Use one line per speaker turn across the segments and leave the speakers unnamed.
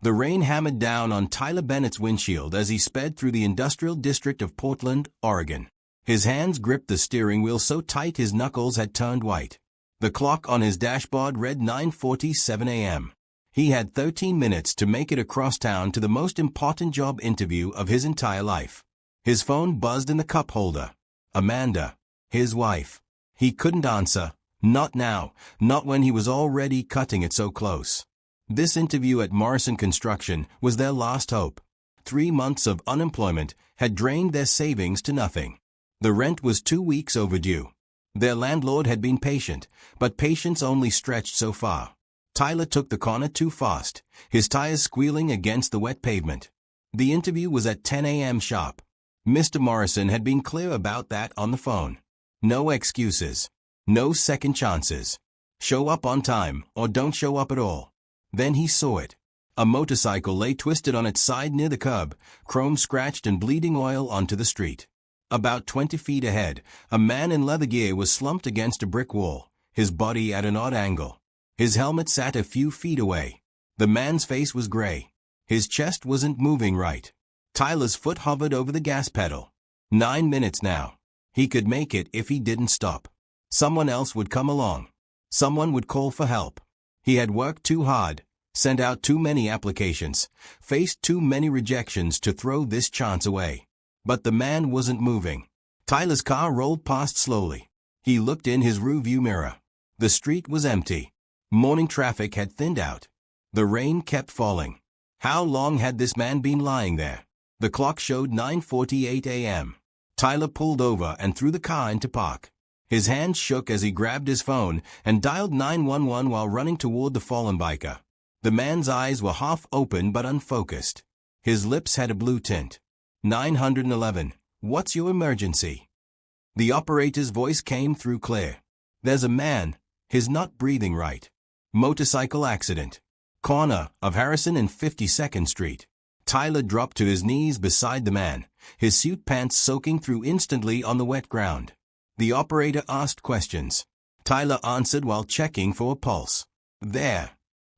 The rain hammered down on Tyler Bennett's windshield as he sped through the industrial district of Portland, Oregon. His hands gripped the steering wheel so tight his knuckles had turned white. The clock on his dashboard read 9:47 a.m. He had 13 minutes to make it across town to the most important job interview of his entire life. His phone buzzed in the cup holder. Amanda, his wife. He couldn't answer. Not now, not when he was already cutting it so close. This interview at Morrison Construction was their last hope. 3 months of unemployment had drained their savings to nothing. The rent was 2 weeks overdue. Their landlord had been patient, but patience only stretched so far. Tyler took the corner too fast, his tires squealing against the wet pavement. The interview was at 10 a.m. sharp. Mr. Morrison had been clear about that on the phone. No excuses. No second chances. Show up on time, or don't show up at all. Then he saw it. A motorcycle lay twisted on its side near the curb, chrome scratched and bleeding oil onto the street. About 20 feet ahead, a man in leather gear was slumped against a brick wall, his body at an odd angle. His helmet sat a few feet away. The man's face was gray. His chest wasn't moving right. Tyler's foot hovered over the gas pedal. 9 minutes now. He could make it if he didn't stop. Someone else would come along. Someone would call for help. He had worked too hard, sent out too many applications, faced too many rejections to throw this chance away. But the man wasn't moving. Tyler's car rolled past slowly. He looked in his rearview mirror. The street was empty. Morning traffic had thinned out. The rain kept falling. How long had this man been lying there? The clock showed 9:48 a.m. Tyler pulled over and threw the car into park. His hands shook as he grabbed his phone and dialed 911 while running toward the fallen biker. The man's eyes were half open but unfocused. His lips had a blue tint. 911, what's your emergency? The operator's voice came through clear. There's a man. He's not breathing right. Motorcycle accident. Corner of Harrison and 52nd Street. Tyler dropped to his knees beside the man, his suit pants soaking through instantly on the wet ground. The operator asked questions. Tyler answered while checking for a pulse. There.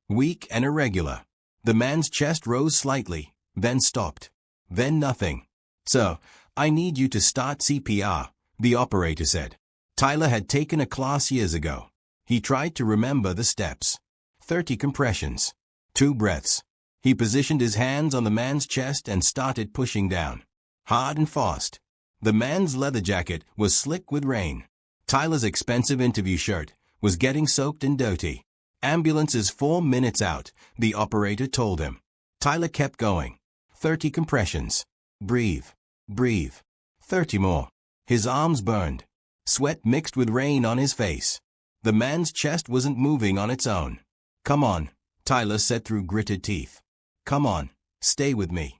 Weak and irregular. The man's chest rose slightly, then stopped. Then nothing. Sir, I need you to start CPR, the operator said. Tyler had taken a class years ago. He tried to remember the steps. 30 compressions. 2 breaths. He positioned his hands on the man's chest and started pushing down. Hard and fast. The man's leather jacket was slick with rain. Tyler's expensive interview shirt was getting soaked and dirty. Ambulance is 4 minutes out, the operator told him. Tyler kept going. 30 compressions. Breathe. Breathe. 30 more. His arms burned. Sweat mixed with rain on his face. The man's chest wasn't moving on its own. Come on, Tyler said through gritted teeth. Come on, stay with me.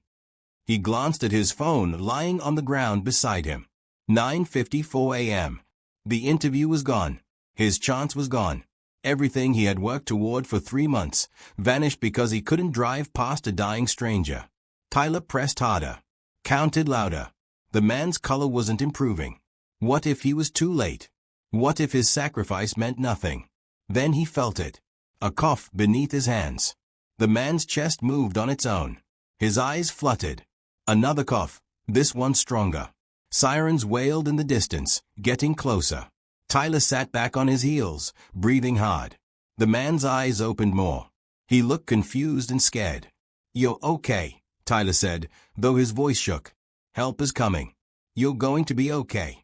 He glanced at his phone lying on the ground beside him. 9:54 a.m. The interview was gone. His chance was gone. Everything he had worked toward for 3 months vanished because he couldn't drive past a dying stranger. Tyler pressed harder. Counted louder. The man's color wasn't improving. What if he was too late? What if his sacrifice meant nothing? Then he felt it. A cough beneath his hands. The man's chest moved on its own. His eyes fluttered. Another cough, this one stronger. Sirens wailed in the distance, getting closer. Tyler sat back on his heels, breathing hard. The man's eyes opened more. He looked confused and scared. You're okay, Tyler said, though his voice shook. Help is coming. You're going to be okay.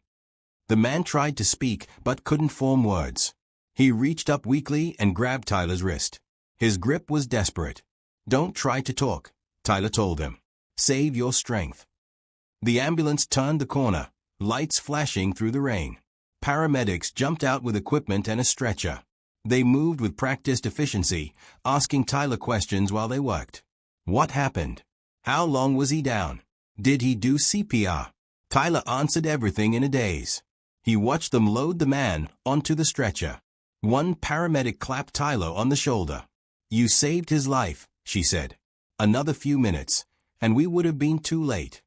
The man tried to speak but couldn't form words. He reached up weakly and grabbed Tyler's wrist. His grip was desperate. Don't try to talk, Tyler told him. Save your strength. The ambulance turned the corner, lights flashing through the rain. Paramedics jumped out with equipment and a stretcher. They moved with practiced efficiency, asking Tyler questions while they worked. What happened? How long was he down? Did he do CPR? Tyler answered everything in a daze. He watched them load the man onto the stretcher. One paramedic clapped Tyler on the shoulder. You saved his life, she said. Another few minutes, and we would have been too late.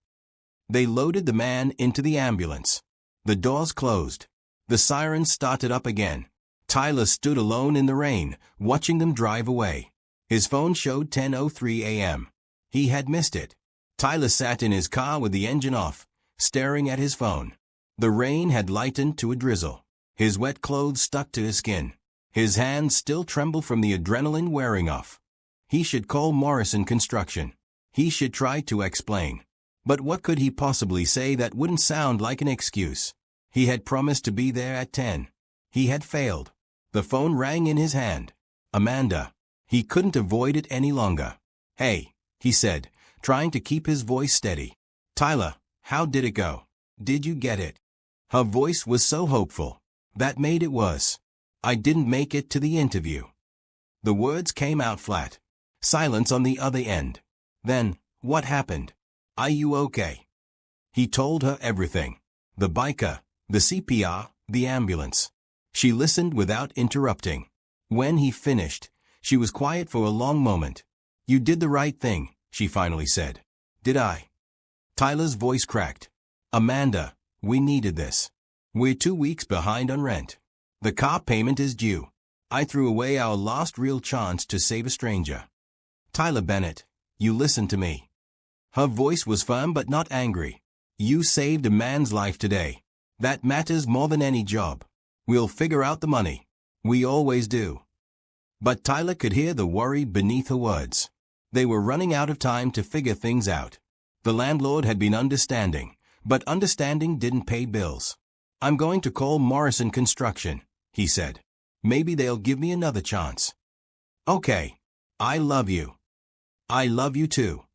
They loaded the man into the ambulance. The doors closed. The sirens started up again. Tyler stood alone in the rain, watching them drive away. His phone showed 10:03 a.m. He had missed it. Tyler sat in his car with the engine off, staring at his phone. The rain had lightened to a drizzle. His wet clothes stuck to his skin. His hands still trembled from the adrenaline wearing off. He should call Morrison Construction. He should try to explain. But what could he possibly say that wouldn't sound like an excuse? He had promised to be there at 10. He had failed. The phone rang in his hand. Amanda. He couldn't avoid it any longer. "Hey," he said, trying to keep his voice steady. "Tyler, how did it go? Did you get it?" Her voice was so hopeful. That made it worse. "I didn't make it to the interview." The words came out flat. Silence on the other end. Then, what happened? "Are you okay?" He told her everything. The biker, the CPR, the ambulance. She listened without interrupting. When he finished, she was quiet for a long moment. "You did the right thing," she finally said. "Did I?" Tyler's voice cracked. "Amanda, we needed this. We're 2 weeks behind on rent. The car payment is due. I threw away our last real chance to save a stranger. Tyler Bennett, you listen to me." Her voice was firm but not angry. "You saved a man's life today. That matters more than any job. We'll figure out the money. We always do." But Tyler could hear the worry beneath her words. They were running out of time to figure things out. The landlord had been understanding, but understanding didn't pay bills. "I'm going to call Morrison Construction," he said. "Maybe they'll give me another chance." "Okay. I love you." "I love you too."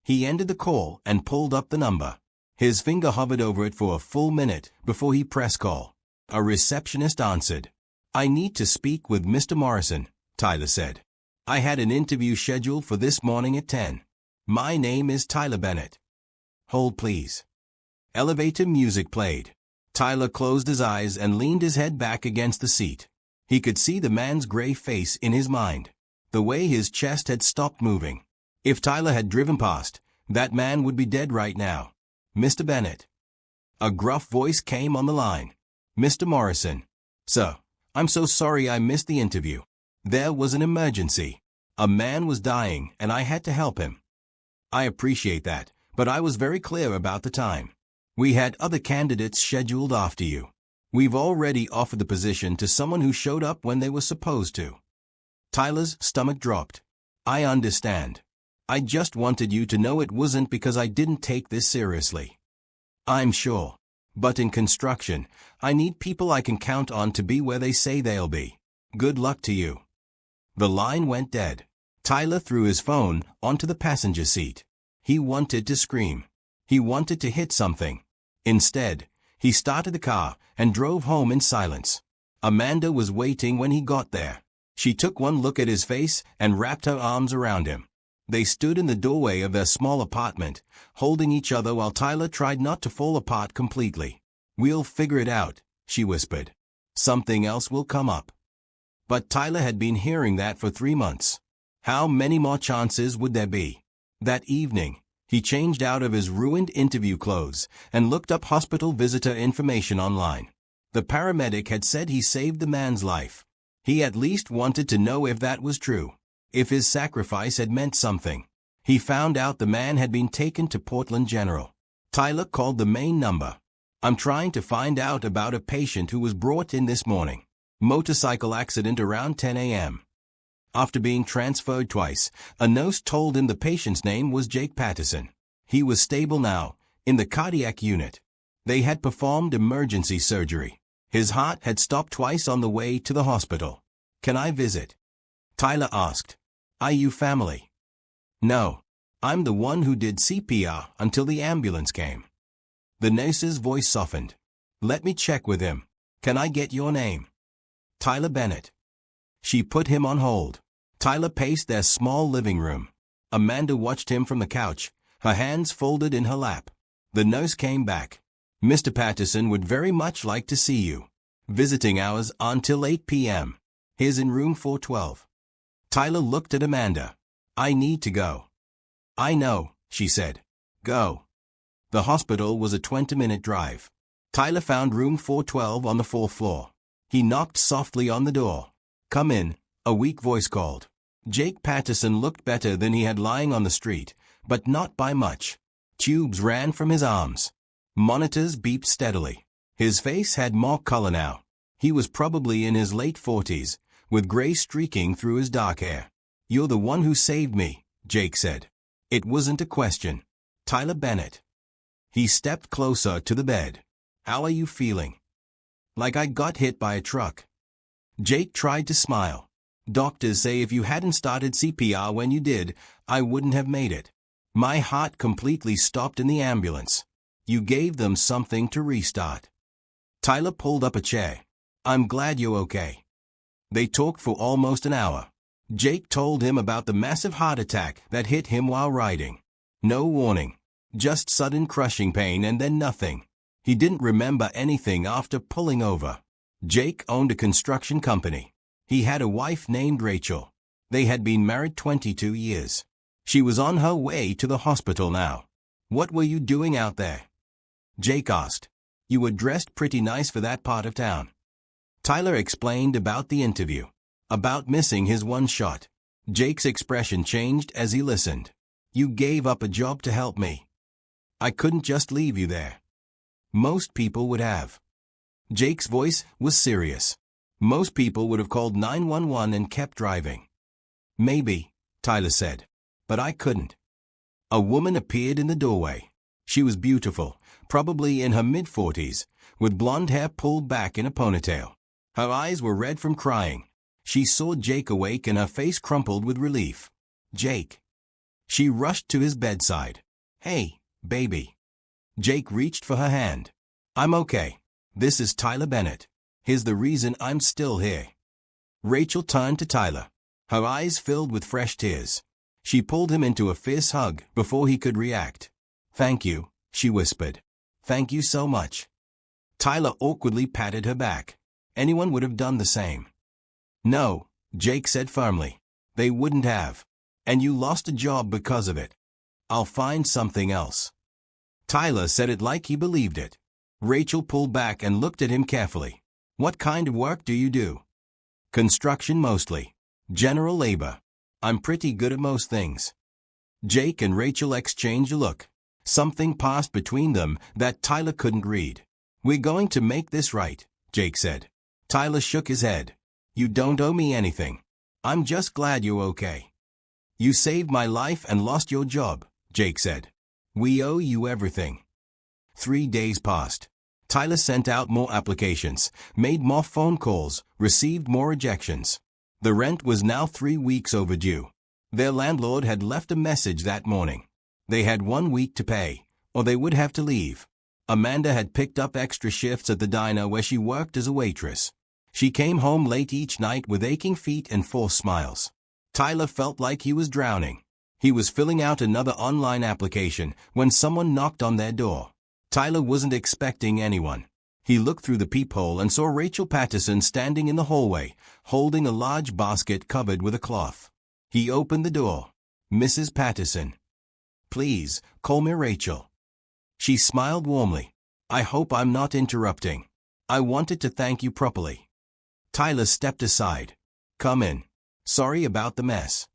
He ended the call and pulled up the number. His finger hovered over it for a full minute before he pressed call. A receptionist answered. "I need to speak with Mr. Morrison," Tyler said. "I had an interview scheduled for this morning at 10. My name is Tyler Bennett." "Hold please." Elevator music played. Tyler closed his eyes and leaned his head back against the seat. He could see the man's gray face in his mind. The way his chest had stopped moving. If Tyler had driven past, that man would be dead right now. "Mr. Bennett." A gruff voice came on the line. "Mr. Morrison." "Sir, I'm so sorry I missed the interview. There was an emergency. A man was dying and I had to help him." "I appreciate that, but I was very clear about the time. We had other candidates scheduled after you. We've already offered the position to someone who showed up when they were supposed to." Tyler's stomach dropped. "I understand. I just wanted you to know it wasn't because I didn't take this seriously." "I'm sure. But in construction, I need people I can count on to be where they say they'll be. Good luck to you." The line went dead. Tyler threw his phone onto the passenger seat. He wanted to scream. He wanted to hit something. Instead, he started the car and drove home in silence. Amanda was waiting when he got there. She took one look at his face and wrapped her arms around him. They stood in the doorway of their small apartment, holding each other while Tyler tried not to fall apart completely. "We'll figure it out," she whispered. "Something else will come up." But Tyler had been hearing that for 3 months. How many more chances would there be? That evening, he changed out of his ruined interview clothes and looked up hospital visitor information online. The paramedic had said he saved the man's life. He at least wanted to know if that was true, if his sacrifice had meant something. He found out the man had been taken to Portland General. Tyler called the main number. "I'm trying to find out about a patient who was brought in this morning. Motorcycle accident around 10 a.m. After being transferred twice, a nurse told him the patient's name was Jake Patterson. He was stable now, in the cardiac unit. They had performed emergency surgery. His heart had stopped twice on the way to the hospital. Can I visit?" Tyler asked. "Are you family?" "No. I'm the one who did CPR until the ambulance came." The nurse's voice softened. "Let me check with him. Can I get your name?" "Tyler Bennett." She put him on hold. Tyler paced their small living room. Amanda watched him from the couch, her hands folded in her lap. The nurse came back. "Mr. Patterson would very much like to see you. Visiting hours until 8 p.m. He's in room 412. Tyler looked at Amanda. "I need to go." "I know," she said. "Go." The hospital was a 20-minute drive. Tyler found room 412 on the 4th floor. He knocked softly on the door. "Come in," a weak voice called. Jake Patterson looked better than he had lying on the street, but not by much. Tubes ran from his arms. Monitors beeped steadily. His face had more color now. He was probably in his late 40s, with gray streaking through his dark hair. "You're the one who saved me," Jake said. It wasn't a question. "Tyler Bennett." He stepped closer to the bed. "How are you feeling?" "Like I got hit by a truck." Jake tried to smile. "Doctors say if you hadn't started CPR when you did, I wouldn't have made it. My heart completely stopped in the ambulance. You gave them something to restart." Tyler pulled up a chair. "I'm glad you're okay." They talked for almost an hour. Jake told him about the massive heart attack that hit him while riding. No warning. Just sudden crushing pain and then nothing. He didn't remember anything after pulling over. Jake owned a construction company. He had a wife named Rachel. They had been married 22 years. She was on her way to the hospital now. "What were you doing out there?" Jake asked. "You were dressed pretty nice for that part of town." Tyler explained about the interview, about missing his one shot. Jake's expression changed as he listened. "You gave up a job to help me. I couldn't just leave you there. Most people would have." Jake's voice was serious. "Most people would have called 911 and kept driving." "Maybe," Tyler said, "but I couldn't." A woman appeared in the doorway. She was beautiful, probably in her mid-40s, with blonde hair pulled back in a ponytail. Her eyes were red from crying. She saw Jake awake and her face crumpled with relief. "Jake." She rushed to his bedside. "Hey, baby." Jake reached for her hand. "I'm okay. This is Tyler Bennett. Here's the reason I'm still here." Rachel turned to Tyler. Her eyes filled with fresh tears. She pulled him into a fierce hug before he could react. "Thank you," she whispered. "Thank you so much." Tyler awkwardly patted her back. Anyone would have done the same. "No," Jake said firmly. "They wouldn't have. And you lost a job because of it. I'll find something else." Tyler said it like he believed it. Rachel pulled back and looked at him carefully. "What kind of work do you do?" "Construction mostly. General labor. I'm pretty good at most things." Jake and Rachel exchanged a look. Something passed between them that Tyler couldn't read. "We're going to make this right," Jake said. Tyler shook his head. "You don't owe me anything. I'm just glad you're okay." "You saved my life and lost your job," Jake said. "We owe you everything." 3 days passed. Tyler sent out more applications, made more phone calls, received more rejections. The rent was now 3 weeks overdue. Their landlord had left a message that morning. They had 1 week to pay, or they would have to leave. Amanda had picked up extra shifts at the diner where she worked as a waitress. She came home late each night with aching feet and forced smiles. Tyler felt like he was drowning. He was filling out another online application when someone knocked on their door. Tyler wasn't expecting anyone. He looked through the peephole and saw Rachel Patterson standing in the hallway, holding a large basket covered with a cloth. He opened the door. "Mrs. Patterson." "Please, call me Rachel." She smiled warmly. "I hope I'm not interrupting. I wanted to thank you properly." Tyler stepped aside. "Come in. Sorry about the mess."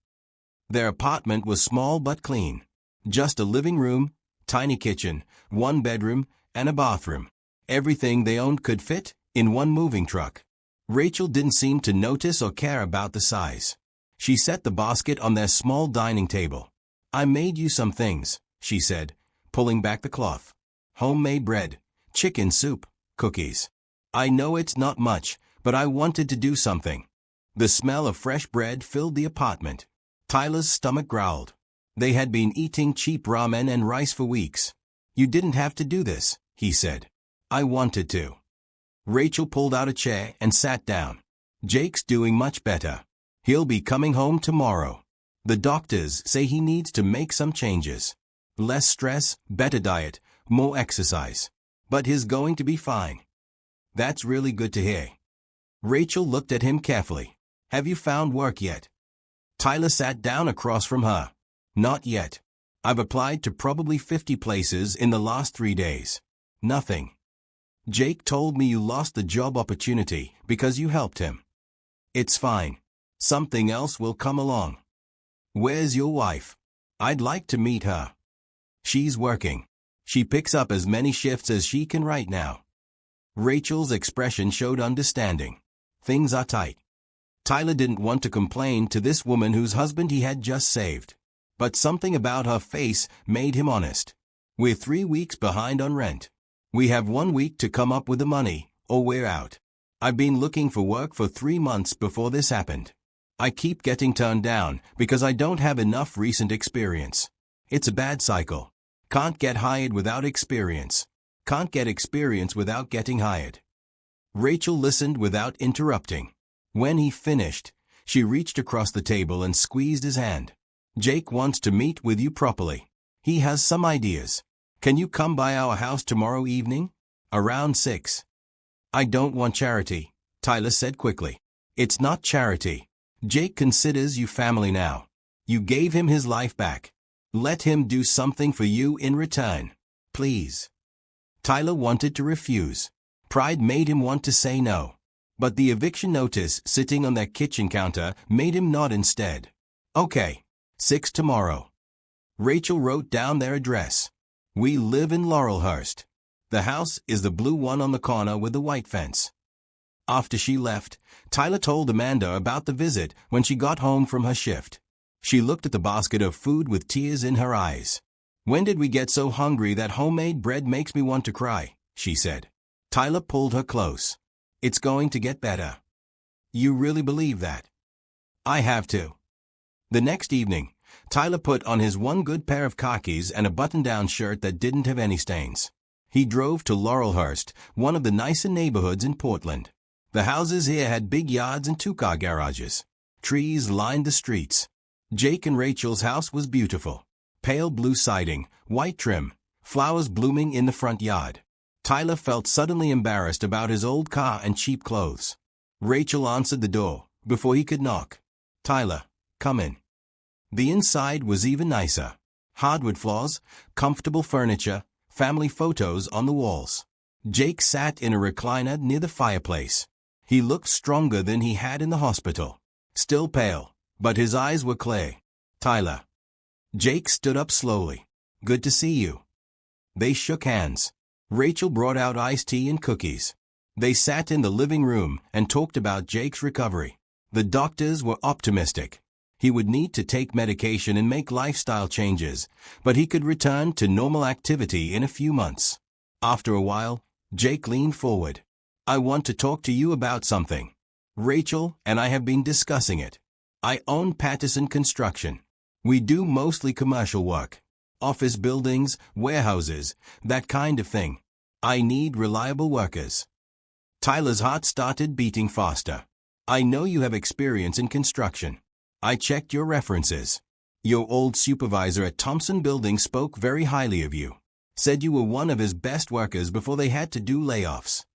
Their apartment was small but clean. Just a living room, tiny kitchen, 1 bedroom, and a bathroom. Everything they owned could fit in 1 moving truck. Rachel didn't seem to notice or care about the size. She set the basket on their small dining table. "I made you some things," she said, pulling back the cloth. "Homemade bread, chicken soup, cookies. I know it's not much, but I wanted to do something." The smell of fresh bread filled the apartment. Tyler's stomach growled. They had been eating cheap ramen and rice for weeks. "You didn't have to do this," he said. "I wanted to." Rachel pulled out a chair and sat down. "Jake's doing much better. He'll be coming home tomorrow. The doctors say he needs to make some changes. Less stress, better diet, more exercise. But he's going to be fine." "That's really good to hear." Rachel looked at him carefully. "Have you found work yet?" Tyler sat down across from her. "Not yet. I've applied to probably 50 places in the last 3 days. Nothing." "Jake told me you lost the job opportunity because you helped him." "It's fine. Something else will come along. Where's your wife? I'd like to meet her. She's working. She picks up as many shifts as she can right now. Rachel's expression showed understanding. Things are tight. Tyler didn't want to complain to this woman whose husband he had just saved. But something about her face made him honest. We're 3 weeks behind on rent. We have 1 week to come up with the money, or we're out. I've been looking for work for 3 months before this happened. I keep getting turned down because I don't have enough recent experience. It's a bad cycle. Can't get hired without experience. Can't get experience without getting hired. Rachel listened without interrupting. When he finished, she reached across the table and squeezed his hand. Jake wants to meet with you properly. He has some ideas. Can you come by our house tomorrow evening? Around 6. I don't want charity, Tyler said quickly. It's not charity. Jake considers you family now. You gave him his life back. Let him do something for you in return. Please. Tyler wanted to refuse. Pride made him want to say no. But the eviction notice sitting on their kitchen counter made him nod instead. Okay. 6 tomorrow. Rachel wrote down their address. We live in Laurelhurst. The house is the blue one on the corner with the white fence. After she left, Tyler told Amanda about the visit when she got home from her shift. She looked at the basket of food with tears in her eyes. When did we get so hungry that homemade bread makes me want to cry? She said. Tyler pulled her close. It's going to get better. You really believe that? I have to. The next evening, Tyler put on his one good pair of khakis and a button-down shirt that didn't have any stains. He drove to Laurelhurst, one of the nicer neighborhoods in Portland. The houses here had big yards and 2-car garages. Trees lined the streets. Jake and Rachel's house was beautiful. Pale blue siding, white trim, flowers blooming in the front yard. Tyler felt suddenly embarrassed about his old car and cheap clothes. Rachel answered the door before he could knock. Tyler, come in. The inside was even nicer. Hardwood floors, comfortable furniture, family photos on the walls. Jake sat in a recliner near the fireplace. He looked stronger than he had in the hospital. Still pale, but his eyes were clear. Tyler. Jake stood up slowly. Good to see you. They shook hands. Rachel brought out iced tea and cookies. They sat in the living room and talked about Jake's recovery. The doctors were optimistic. He would need to take medication and make lifestyle changes, but he could return to normal activity in a few months. After a while, Jake leaned forward. I want to talk to you about something. Rachel and I have been discussing it. I own Patterson Construction. We do mostly commercial work. Office buildings, warehouses, that kind of thing. I need reliable workers. Tyler's heart started beating faster. I know you have experience in construction. I checked your references. Your old supervisor at Thompson Building spoke very highly of you. Said you were one of his best workers before they had to do layoffs.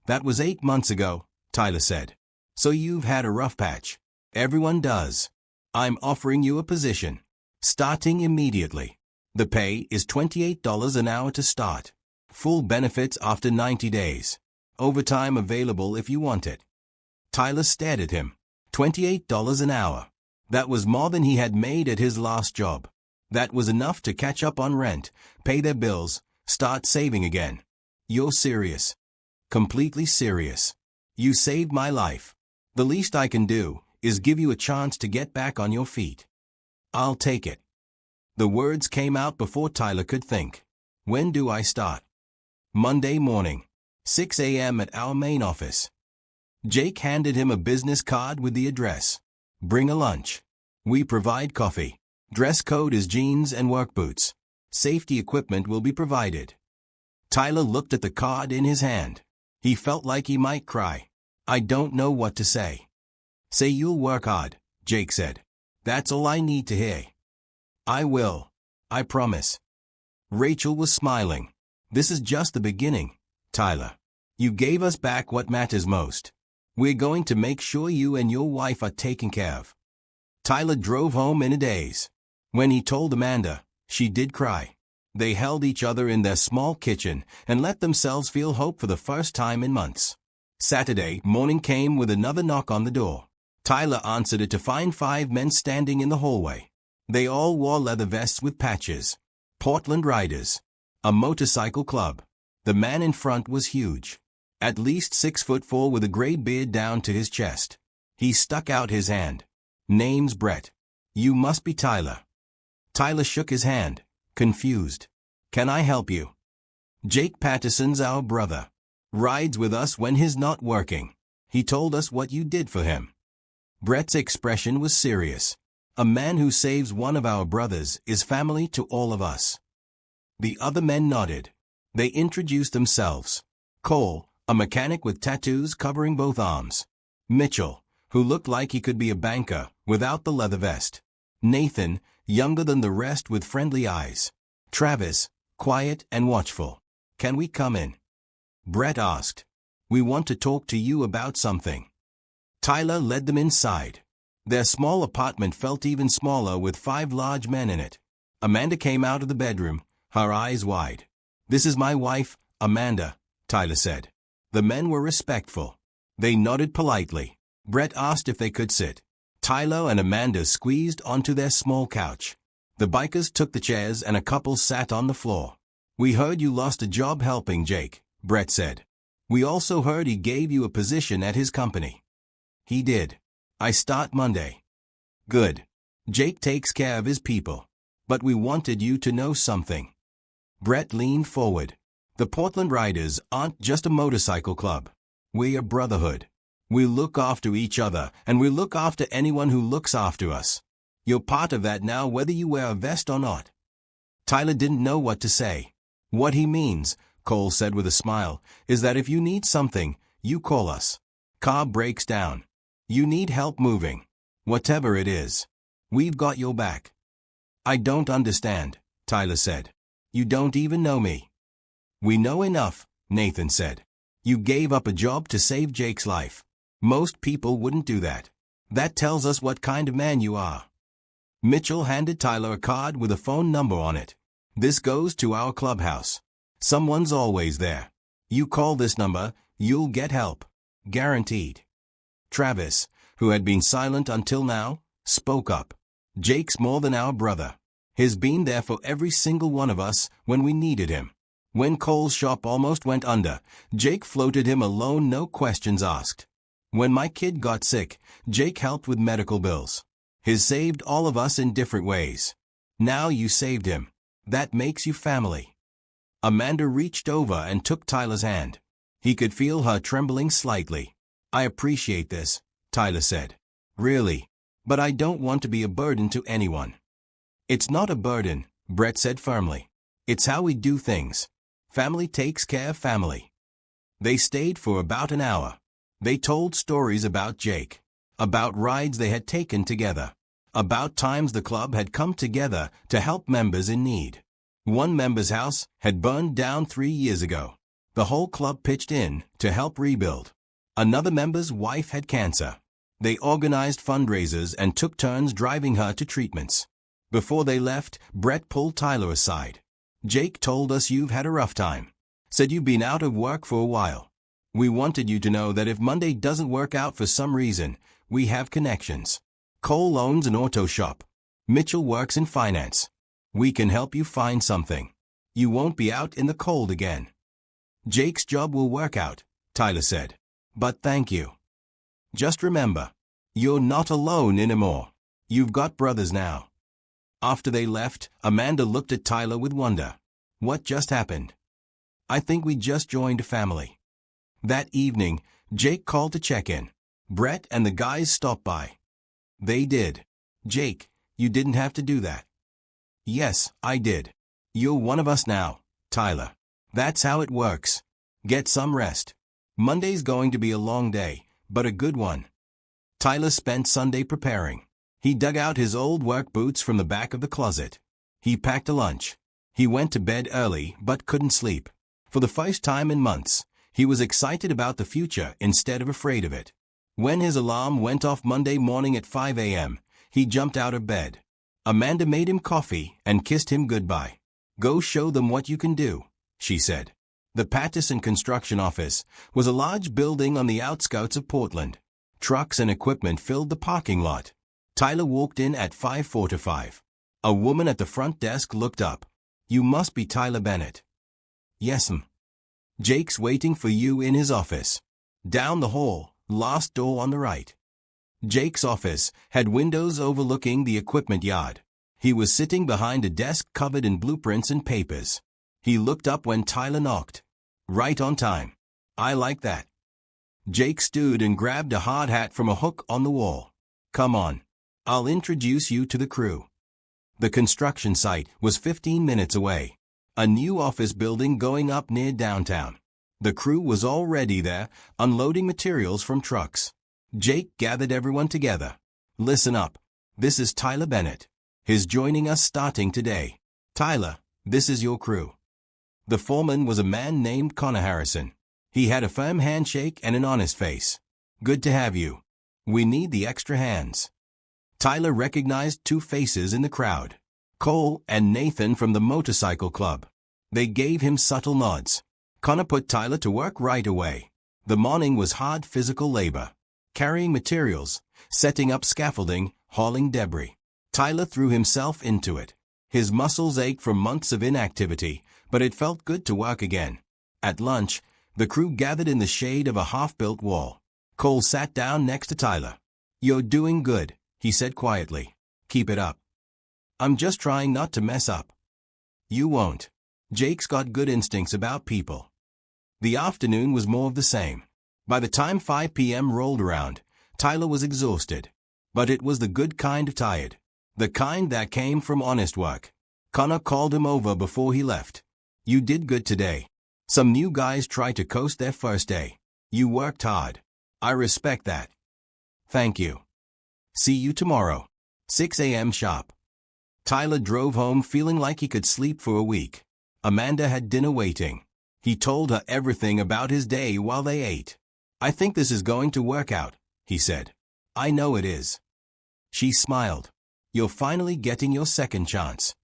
That was 8 months ago, Tyler said. So you've had a rough patch. Everyone does. I'm offering you a position. Starting immediately. The pay is $28 an hour to start. Full benefits after 90 days. Overtime available if you want it. Tyler stared at him. $28 an hour. That was more than he had made at his last job. That was enough to catch up on rent, pay their bills, start saving again. You're serious. Completely serious. You saved my life. The least I can do is give you a chance to get back on your feet. I'll take it. The words came out before Tyler could think. When do I start? Monday morning. 6 a.m. at our main office. Jake handed him a business card with the address. Bring a lunch. We provide coffee. Dress code is jeans and work boots. Safety equipment will be provided. Tyler looked at the card in his hand. He felt like he might cry. I don't know what to say. Say you'll work hard, Jake said. That's all I need to hear. I will. I promise. Rachel was smiling. This is just the beginning, Tyler. You gave us back what matters most. We're going to make sure you and your wife are taken care of. Tyler drove home in a daze. When he told Amanda, she did cry. They held each other in their small kitchen and let themselves feel hope for the first time in months. Saturday morning came with another knock on the door. Tyler answered it to find 5 men standing in the hallway. They all wore leather vests with patches. Portland Riders. A motorcycle club. The man in front was huge. At least 6'4" with a gray beard down to his chest. He stuck out his hand. Name's Brett. You must be Tyler. Tyler shook his hand, confused. Can I help you? Jake Patterson's our brother. Rides with us when he's not working. He told us what you did for him. Brett's expression was serious. A man who saves one of our brothers is family to all of us. The other men nodded. They introduced themselves. Cole, a mechanic with tattoos covering both arms. Mitchell, who looked like he could be a banker without the leather vest. Nathan, younger than the rest with friendly eyes. Travis, quiet and watchful. Can we come in? Brett asked. We want to talk to you about something. Tyler led them inside. Their small apartment felt even smaller with 5 large men in it. Amanda came out of the bedroom, her eyes wide. This is my wife, Amanda, Tyler said. The men were respectful. They nodded politely. Brett asked if they could sit. Tyler and Amanda squeezed onto their small couch. The bikers took the chairs and a couple sat on the floor. We heard you lost a job helping Jake, Brett said. We also heard he gave you a position at his company. He did. I start Monday. Good. Jake takes care of his people. But we wanted you to know something. Brett leaned forward. The Portland Riders aren't just a motorcycle club. We're a brotherhood. We look after each other, and we look after anyone who looks after us. You're part of that now whether you wear a vest or not. Tyler didn't know what to say. What he means, Cole said with a smile, is that if you need something, you call us. Car breaks down. You need help moving. Whatever it is. We've got your back. I don't understand, Tyler said. You don't even know me. We know enough, Nathan said. You gave up a job to save Jake's life. Most people wouldn't do that. That tells us what kind of man you are. Mitchell handed Tyler a card with a phone number on it. This goes to our clubhouse. Someone's always there. You call this number, you'll get help. Guaranteed. Travis, who had been silent until now, spoke up. Jake's more than our brother. He's been there for every single one of us when we needed him. When Cole's shop almost went under, Jake floated him a loan, no questions asked. When my kid got sick, Jake helped with medical bills. He's saved all of us in different ways. Now you saved him. That makes you family. Amanda reached over and took Tyler's hand. He could feel her trembling slightly. I appreciate this, Tyler said. Really. But I don't want to be a burden to anyone. It's not a burden, Brett said firmly. It's how we do things. Family takes care of family. They stayed for about an hour. They told stories about Jake, about rides they had taken together, about times the club had come together to help members in need. One member's house had burned down 3 years ago. The whole club pitched in to help rebuild. Another member's wife had cancer. They organized fundraisers and took turns driving her to treatments. Before they left, Brett pulled Tyler aside. Jake told us you've had a rough time. Said you've been out of work for a while. We wanted you to know that if Monday doesn't work out for some reason, we have connections. Cole owns an auto shop. Mitchell works in finance. We can help you find something. You won't be out in the cold again. Jake's job will work out, Tyler said. But thank you. Just remember, you're not alone anymore. You've got brothers now. After they left, Amanda looked at Tyler with wonder. What just happened? I think we just joined a family. That evening, Jake called to check in. Brett and the guys stopped by. They did. Jake, you didn't have to do that. Yes, I did. You're one of us now, Tyler. That's how it works. Get some rest. Monday's going to be a long day, but a good one. Tyler spent Sunday preparing. He dug out his old work boots from the back of the closet. He packed a lunch. He went to bed early but couldn't sleep. For the first time in months, he was excited about the future instead of afraid of it. When his alarm went off Monday morning at 5 a.m., he jumped out of bed. Amanda made him coffee and kissed him goodbye. Go show them what you can do, she said. The Patterson construction office was a large building on the outskirts of Portland. Trucks and equipment filled the parking lot. Tyler walked in at 5:45. A woman at the front desk looked up. "You must be Tyler Bennett." "Yes'm. Jake's waiting for you in his office. Down the hall, last door on the right." Jake's office had windows overlooking the equipment yard. He was sitting behind a desk covered in blueprints and papers. He looked up when Tyler knocked. "Right on time. I like that." Jake stood and grabbed a hard hat from a hook on the wall. "Come on. I'll introduce you to the crew." The construction site was 15 minutes away. A new office building going up near downtown. The crew was already there, unloading materials from trucks. Jake gathered everyone together. "Listen up. This is Tyler Bennett. He's joining us starting today. Tyler, this is your crew." The foreman was a man named Connor Harrison. He had a firm handshake and an honest face. "Good to have you. We need the extra hands." Tyler recognized two faces in the crowd. Cole and Nathan from the motorcycle club. They gave him subtle nods. Connor put Tyler to work right away. The morning was hard physical labor. Carrying materials, setting up scaffolding, hauling debris. Tyler threw himself into it. His muscles ached from months of inactivity, but it felt good to work again. At lunch, the crew gathered in the shade of a half-built wall. Cole sat down next to Tyler. "You're doing good," he said quietly. "Keep it up." "I'm just trying not to mess up." "You won't. Jake's got good instincts about people." The afternoon was more of the same. By the time 5 p.m. rolled around, Tyler was exhausted. But it was the good kind of tired. The kind that came from honest work. Connor called him over before he left. "You did good today. Some new guys tried to coast their first day. You worked hard. I respect that." "Thank you. See you tomorrow. 6 a.m. sharp." Tyler drove home feeling like he could sleep for a week. Amanda had dinner waiting. He told her everything about his day while they ate. "I think this is going to work out," he said. "I know it is." She smiled. "You're finally getting your second chance."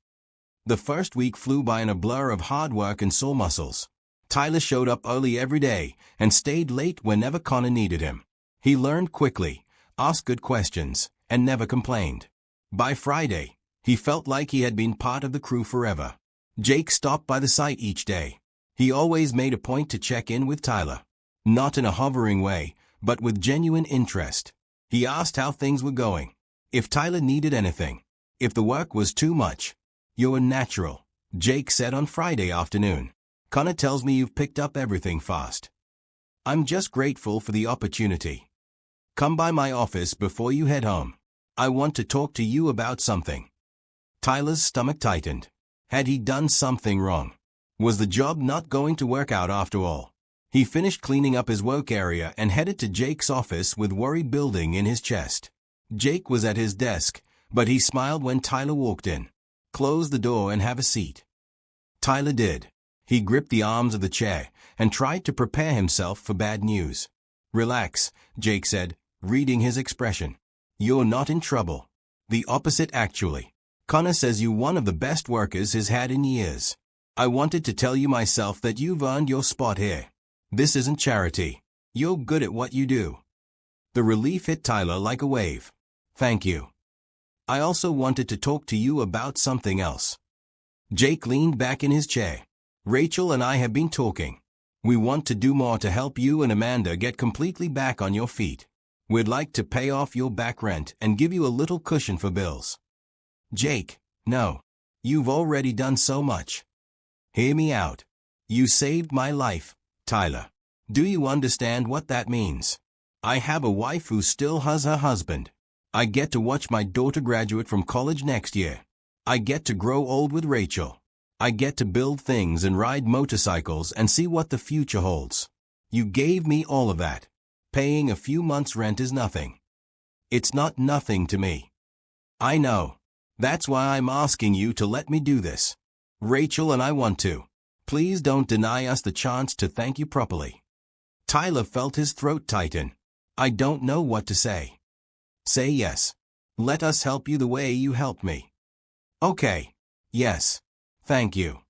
The first week flew by in a blur of hard work and sore muscles. Tyler showed up early every day and stayed late whenever Connor needed him. He learned quickly, asked good questions, and never complained. By Friday, he felt like he had been part of the crew forever. Jake stopped by the site each day. He always made a point to check in with Tyler. Not in a hovering way, but with genuine interest. He asked how things were going. If Tyler needed anything. If the work was too much. "You're a natural," Jake said on Friday afternoon. "Connor tells me you've picked up everything fast." "I'm just grateful for the opportunity. Come by my office before you head home. I want to talk to you about something." Tyler's stomach tightened. Had he done something wrong? Was the job not going to work out after all? He finished cleaning up his work area and headed to Jake's office with worry building in his chest. Jake was at his desk, but he smiled when Tyler walked in. "Close the door and have a seat." Tyler did. He gripped the arms of the chair and tried to prepare himself for bad news. "Relax," Jake said, reading his expression. "You're not in trouble. The opposite actually. Connor says you're one of the best workers he's had in years. I wanted to tell you myself that you've earned your spot here. This isn't charity. You're good at what you do." The relief hit Tyler like a wave. "Thank you. I also wanted to talk to you about something else." Jake leaned back in his chair. "Rachel and I have been talking. We want to do more to help you and Amanda get completely back on your feet. We'd like to pay off your back rent and give you a little cushion for bills." "Jake, no. You've already done so much. Hear me out. You saved my life, Tyler. Do you understand what that means? I have a wife who still has her husband. I get to watch my daughter graduate from college next year. I get to grow old with Rachel. I get to build things and ride motorcycles and see what the future holds. You gave me all of that. Paying a few months' rent is nothing. It's not nothing to me. I know. That's why I'm asking you to let me do this. Rachel and I want to. Please don't deny us the chance to thank you properly." Tyler felt his throat tighten. "I don't know what to say." "Say yes. Let us help you the way you helped me." "Okay. Yes. Thank you."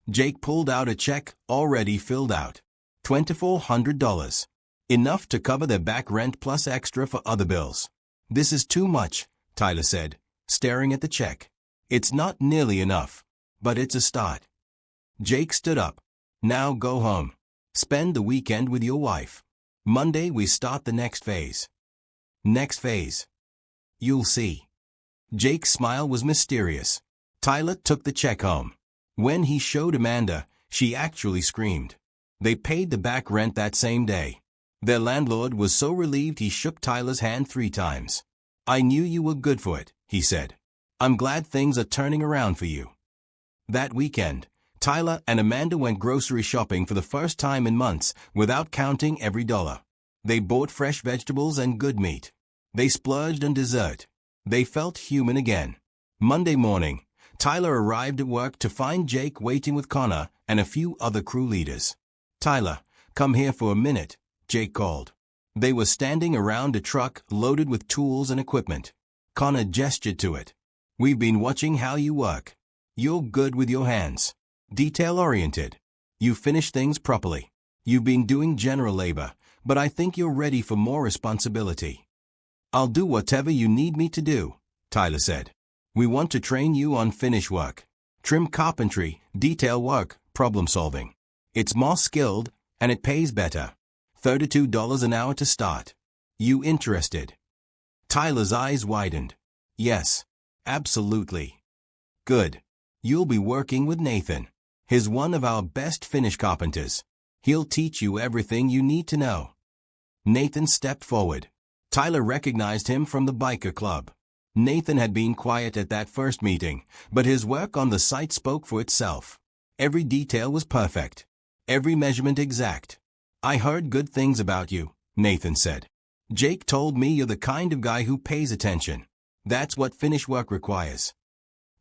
Jake pulled out a check, already filled out. $2,400. Enough to cover their back rent plus extra for other bills. This is too much, Tyler said, staring at the check. It's not nearly enough, but it's a start. Jake stood up. Now go home. Spend the weekend with your wife. Monday we start the next phase. Next phase. You'll see. Jake's smile was mysterious. Tyler took the check home. When he showed Amanda, she actually screamed. They paid the back rent that same day. Their landlord was so relieved he shook Tyler's hand 3 times. I knew you were good for it, he said. I'm glad things are turning around for you. That weekend, Tyler and Amanda went grocery shopping for the first time in months without counting every dollar. They bought fresh vegetables and good meat. They splurged on dessert. They felt human again. Monday morning, Tyler arrived at work to find Jake waiting with Connor and a few other crew leaders. Tyler, come here for a minute, Jake called. They were standing around a truck loaded with tools and equipment. Connor gestured to it. We've been watching how you work. You're good with your hands. Detail-oriented. You finish things properly. You've been doing general labor, but I think you're ready for more responsibility. I'll do whatever you need me to do, Tyler said. We want to train you on finish work. Trim carpentry, detail work, problem solving. It's more skilled, and it pays better. $32 an hour to start. You interested? Tyler's eyes widened. Yes, absolutely. Good. You'll be working with Nathan. He's one of our best finish carpenters. He'll teach you everything you need to know. Nathan stepped forward. Tyler recognized him from the biker club. Nathan had been quiet at that first meeting, but his work on the site spoke for itself. Every detail was perfect. Every measurement exact. I heard good things about you, Nathan said. Jake told me you're the kind of guy who pays attention. That's what finish work requires.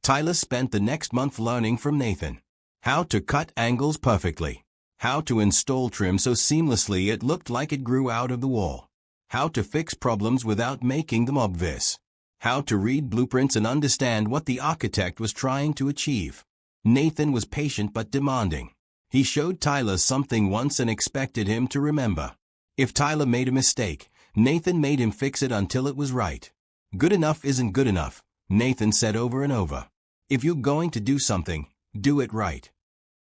Tyler spent the next month learning from Nathan. How to cut angles perfectly. How to install trim so seamlessly it looked like it grew out of the wall. How to fix problems without making them obvious. How to read blueprints and understand what the architect was trying to achieve. Nathan was patient but demanding. He showed Tyler something once and expected him to remember. If Tyler made a mistake, Nathan made him fix it until it was right. Good enough isn't good enough, Nathan said over and over. If you're going to do something, do it right.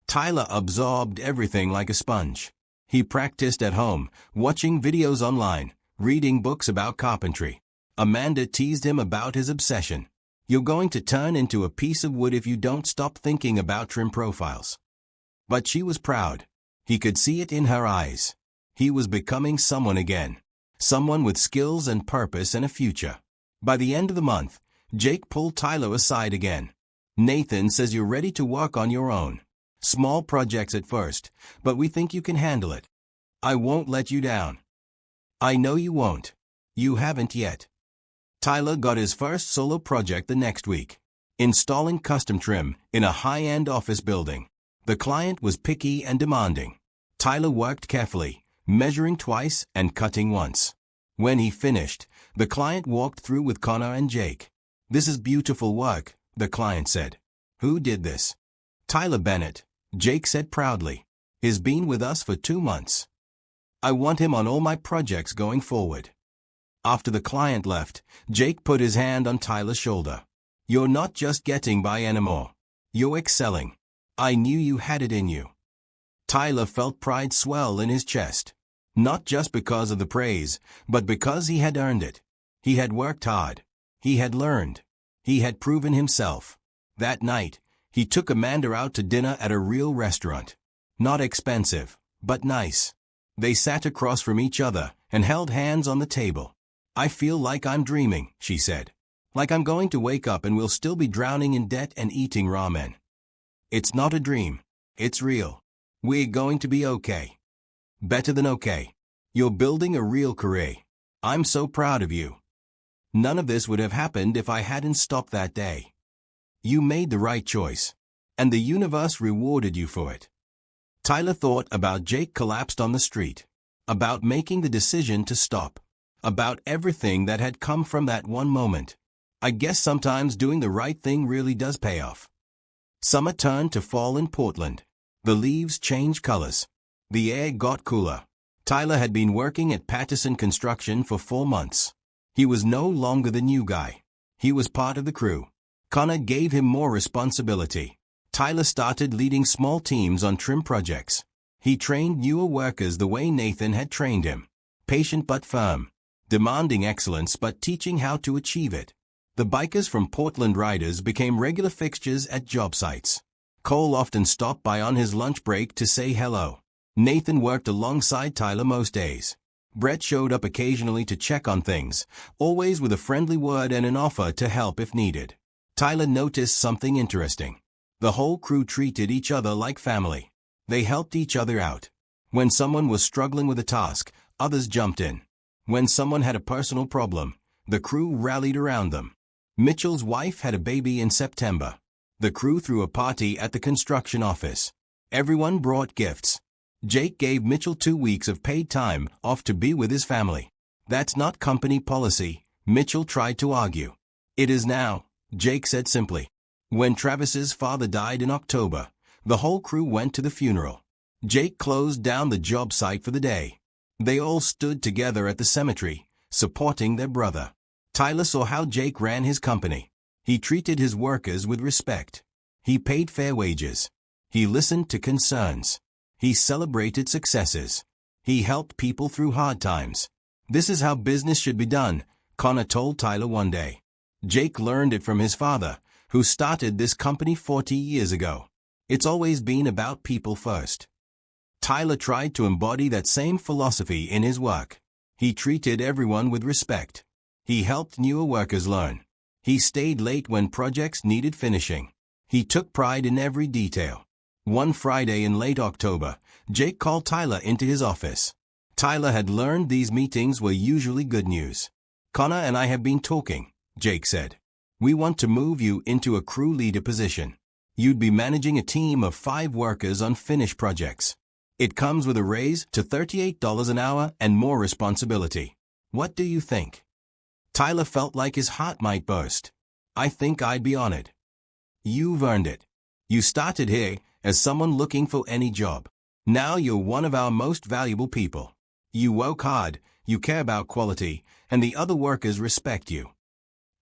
Tyler absorbed everything like a sponge. He practiced at home, watching videos online, reading books about carpentry. Amanda teased him about his obsession. You're going to turn into a piece of wood if you don't stop thinking about trim profiles. But she was proud. He could see it in her eyes. He was becoming someone again. Someone with skills and purpose and a future. By the end of the month, Jake pulled Tyler aside again. Nathan says you're ready to work on your own. Small projects at first, but we think you can handle it. I won't let you down. I know you won't. You haven't yet. Tyler got his first solo project the next week. Installing custom trim in a high-end office building. The client was picky and demanding. Tyler worked carefully, measuring twice and cutting once. When he finished, the client walked through with Connor and Jake. This is beautiful work, the client said. Who did this? Tyler Bennett, Jake said proudly. He's been with us for 2 months. I want him on all my projects going forward. After the client left, Jake put his hand on Tyler's shoulder. You're not just getting by anymore. You're excelling. I knew you had it in you. Tyler felt pride swell in his chest. Not just because of the praise, but because he had earned it. He had worked hard. He had learned. He had proven himself. That night, he took Amanda out to dinner at a real restaurant. Not expensive, but nice. They sat across from each other and held hands on the table. I feel like I'm dreaming, she said. Like I'm going to wake up and we'll still be drowning in debt and eating ramen. It's not a dream. It's real. We're going to be okay. Better than okay. You're building a real career. I'm so proud of you. None of this would have happened if I hadn't stopped that day. You made the right choice. And the universe rewarded you for it. Tyler thought about Jake collapsed on the street. About making the decision to stop. About everything that had come from that one moment. I guess sometimes doing the right thing really does pay off. Summer turned to fall in Portland. The leaves changed colors. The air got cooler. Tyler had been working at Patterson Construction for 4 months. He was no longer the new guy. He was part of the crew. Connor gave him more responsibility. Tyler started leading small teams on trim projects. He trained newer workers the way Nathan had trained him. Patient but firm. Demanding excellence but teaching how to achieve it. The bikers from Portland Riders became regular fixtures at job sites. Cole often stopped by on his lunch break to say hello. Nathan worked alongside Tyler most days. Brett showed up occasionally to check on things, always with a friendly word and an offer to help if needed. Tyler noticed something interesting. The whole crew treated each other like family. They helped each other out. When someone was struggling with a task, others jumped in. When someone had a personal problem, the crew rallied around them. Mitchell's wife had a baby in September. The crew threw a party at the construction office. Everyone brought gifts. Jake gave Mitchell 2 weeks of paid time off to be with his family. That's not company policy, Mitchell tried to argue. It is now, Jake said simply. When Travis's father died in October, the whole crew went to the funeral. Jake closed down the job site for the day. They all stood together at the cemetery, supporting their brother. Tyler saw how Jake ran his company. He treated his workers with respect. He paid fair wages. He listened to concerns. He celebrated successes. He helped people through hard times. This is how business should be done, Connor told Tyler one day. Jake learned it from his father, who started this company 40 years ago. It's always been about people first. Tyler tried to embody that same philosophy in his work. He treated everyone with respect. He helped newer workers learn. He stayed late when projects needed finishing. He took pride in every detail. One Friday in late October, Jake called Tyler into his office. Tyler had learned these meetings were usually good news. Connor and I have been talking, Jake said. We want to move you into a crew leader position. You'd be managing a team of 5 workers on finished projects. It comes with a raise to $38 an hour and more responsibility. What do you think? Tyler felt like his heart might burst. I think I'd be honored. You've earned it. You started here as someone looking for any job. Now you're one of our most valuable people. You work hard, you care about quality, and the other workers respect you.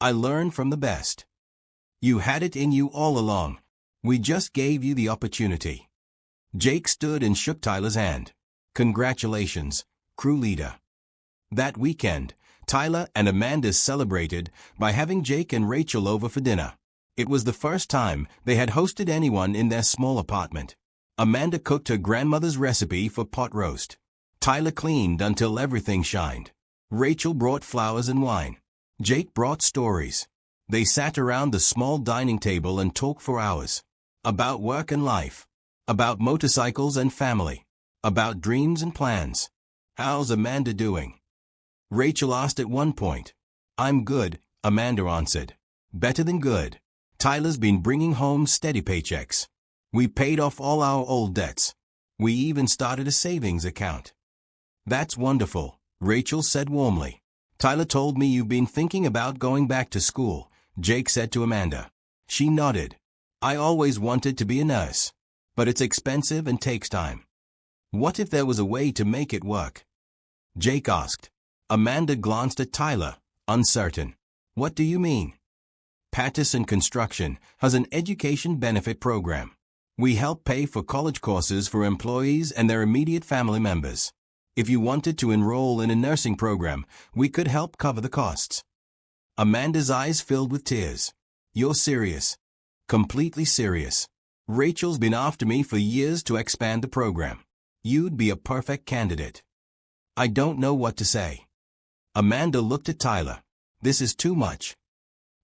I learned from the best. You had it in you all along. We just gave you the opportunity. Jake stood and shook Tyler's hand. Congratulations, crew leader. That weekend, Tyler and Amanda celebrated by having Jake and Rachel over for dinner. It was the first time they had hosted anyone in their small apartment. Amanda cooked her grandmother's recipe for pot roast. Tyler cleaned until everything shined. Rachel brought flowers and wine. Jake brought stories. They sat around the small dining table and talked for hours. About work and life. About motorcycles and family. About dreams and plans. How's Amanda doing? Rachel asked at one point. I'm good, Amanda answered. Better than good. Tyler's been bringing home steady paychecks. We paid off all our old debts. We even started a savings account. That's wonderful, Rachel said warmly. Tyler told me you've been thinking about going back to school, Jake said to Amanda. She nodded. I always wanted to be a nurse. But it's expensive and takes time. What if there was a way to make it work? Jake asked. Amanda glanced at Tyler, uncertain. What do you mean? Patterson Construction has an education benefit program. We help pay for college courses for employees and their immediate family members. If you wanted to enroll in a nursing program, we could help cover the costs. Amanda's eyes filled with tears. You're serious. Completely serious. Rachel's been after me for years to expand the program. You'd be a perfect candidate. I don't know what to say. Amanda looked at Tyler. This is too much.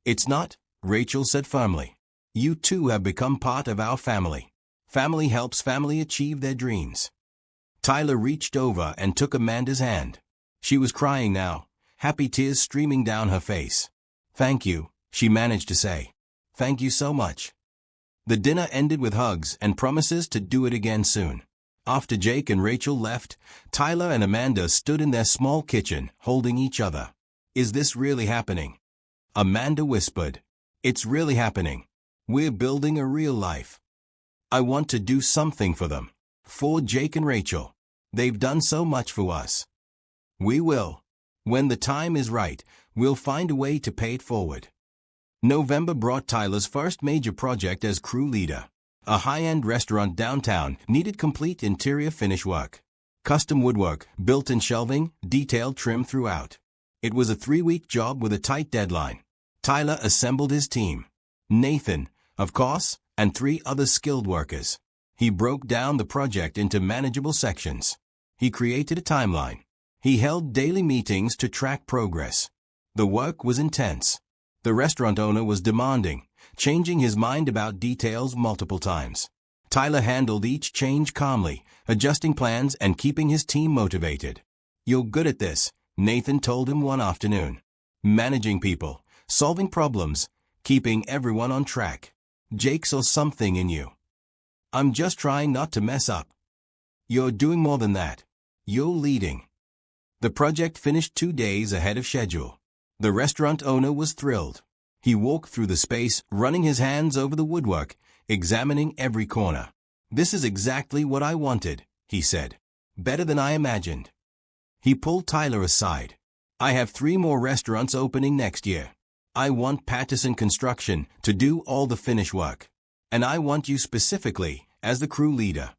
It's not, Rachel said firmly. You two have become part of our family. Family helps family achieve their dreams. Tyler reached over and took Amanda's hand. She was crying now, happy tears streaming down her face. Thank you, she managed to say. Thank you so much. The dinner ended with hugs and promises to do it again soon. After Jake and Rachel left, Tyler and Amanda stood in their small kitchen, holding each other. Is this really happening? Amanda whispered. It's really happening. We're building a real life. I want to do something for them. For Jake and Rachel. They've done so much for us. We will. When the time is right, we'll find a way to pay it forward. November brought Tyler's first major project as crew leader. A high-end restaurant downtown needed complete interior finish work. Custom woodwork, built-in shelving, detailed trim throughout. It was a 3-week job with a tight deadline. Tyler assembled his team. Nathan, of course, and 3 other skilled workers. He broke down the project into manageable sections. He created a timeline. He held daily meetings to track progress. The work was intense. The restaurant owner was demanding, changing his mind about details multiple times. Tyler handled each change calmly, adjusting plans and keeping his team motivated. "You're good at this," Nathan told him one afternoon. "Managing people, solving problems, keeping everyone on track. Jake saw something in you. I'm just trying not to mess up. You're doing more than that. You're leading." The project finished 2 days ahead of schedule. The restaurant owner was thrilled. He walked through the space, running his hands over the woodwork, examining every corner. "This is exactly what I wanted," he said. "Better than I imagined." He pulled Tyler aside. "I have 3 more restaurants opening next year. I want Patterson Construction to do all the finish work. And I want you specifically as the crew leader."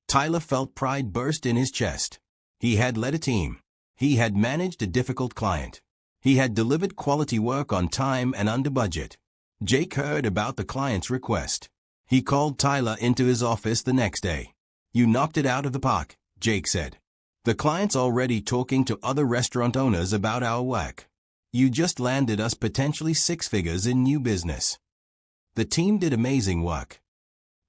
Tyler felt pride burst in his chest. He had led a team. He had managed a difficult client. He had delivered quality work on time and under budget. Jake heard about the client's request. He called Tyler into his office the next day. "You knocked it out of the park," Jake said. "The client's already talking to other restaurant owners about our work. You just landed us potentially 6 figures in new business." The team did amazing work.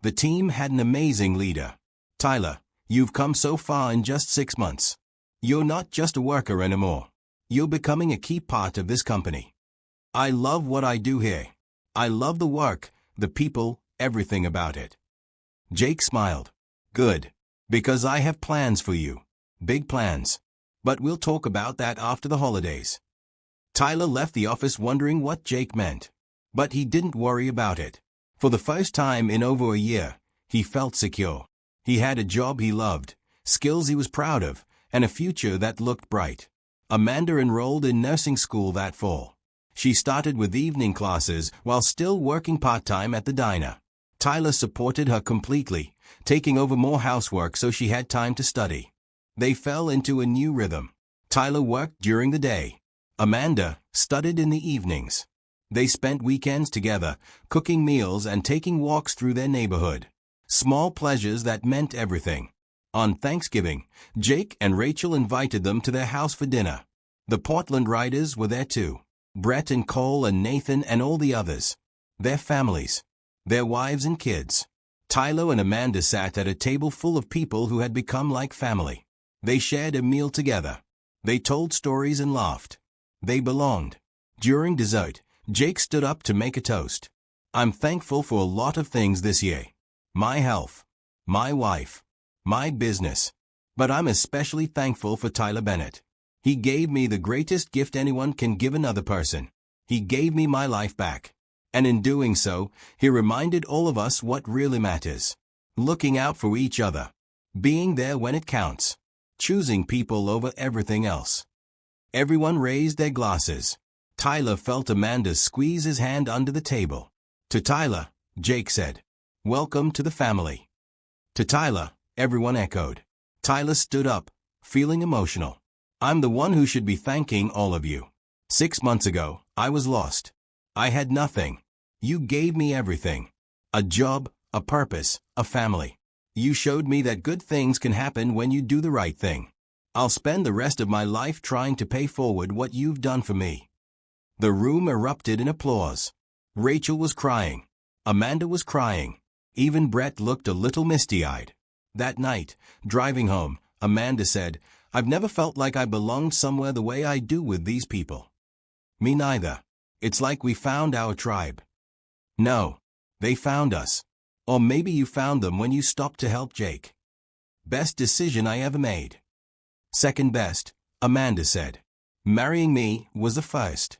The team had an amazing leader. "Tyler, you've come so far in just 6 months. You're not just a worker anymore. You're becoming a key part of this company. I love what I do here. I love the work, the people, everything about it." Jake smiled. "Good. Because I have plans for you. Big plans. But we'll talk about that after the holidays." Tyler left the office wondering what Jake meant. But he didn't worry about it. For the first time in over a year, he felt secure. He had a job he loved, skills he was proud of, and a future that looked bright. Amanda enrolled in nursing school that fall. She started with evening classes while still working part-time at the diner. Tyler supported her completely, taking over more housework so she had time to study. They fell into a new rhythm. Tyler worked during the day. Amanda studied in the evenings. They spent weekends together, cooking meals and taking walks through their neighborhood. Small pleasures that meant everything. On Thanksgiving, Jake and Rachel invited them to their house for dinner. The Portland Riders were there too. Brett and Cole and Nathan and all the others. Their families. Their wives and kids. Tyler and Amanda sat at a table full of people who had become like family. They shared a meal together. They told stories and laughed. They belonged. During dessert, Jake stood up to make a toast. "I'm thankful for a lot of things this year. My health. My wife. My business. But I'm especially thankful for Tyler Bennett. He gave me the greatest gift anyone can give another person. He gave me my life back. And in doing so, he reminded all of us what really matters. Looking out for each other. Being there when it counts. Choosing people over everything else." Everyone raised their glasses. Tyler felt Amanda squeeze his hand under the table. To Tyler, Jake said, "Welcome to the family." To Tyler, everyone echoed. Tyler stood up, feeling emotional. "I'm the one who should be thanking all of you. 6 months ago, I was lost. I had nothing. You gave me everything. A job, a purpose, a family. You showed me that good things can happen when you do the right thing. I'll spend the rest of my life trying to pay forward what you've done for me." The room erupted in applause. Rachel was crying. Amanda was crying. Even Brett looked a little misty-eyed. That night, driving home, Amanda said, "I've never felt like I belonged somewhere the way I do with these people." "Me neither. It's like we found our tribe." "No. They found us. Or maybe you found them when you stopped to help Jake." "Best decision I ever made." "Second best," Amanda said. "Marrying me was the first."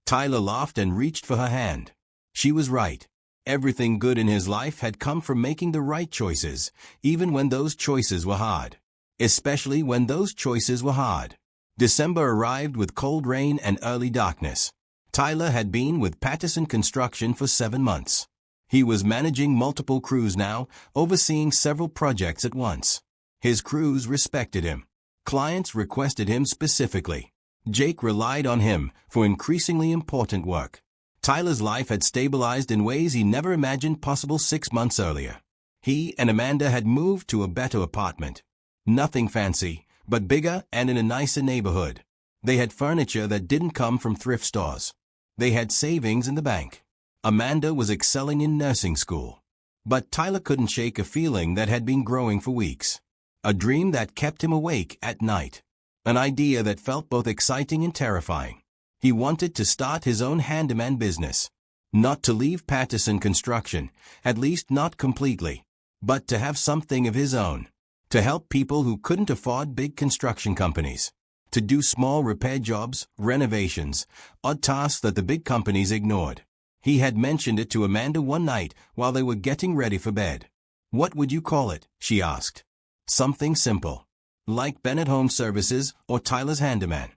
Tyler laughed and reached for her hand. She was right. Everything good in his life had come from making the right choices, even when those choices were hard. especially when those choices were hard. December arrived with cold rain and early darkness. Tyler had been with Patterson Construction for 7 months. He was managing multiple crews now, overseeing several projects at once. His crews respected him. Clients requested him specifically. Jake relied on him for increasingly important work. Tyler's life had stabilized in ways he never imagined possible 6 months earlier. He and Amanda had moved to a better apartment. Nothing fancy, but bigger and in a nicer neighborhood. They had furniture that didn't come from thrift stores. They had savings in the bank. Amanda was excelling in nursing school. But Tyler couldn't shake a feeling that had been growing for weeks. A dream that kept him awake at night. An idea that felt both exciting and terrifying. He wanted to start his own handyman business. Not to leave Patterson Construction, at least not completely, but to have something of his own. To help people who couldn't afford big construction companies. To do small repair jobs, renovations, odd tasks that the big companies ignored. He had mentioned it to Amanda one night while they were getting ready for bed. "What would you call it?" she asked. "Something simple. Like Bennett Home Services or Tyler's Handyman."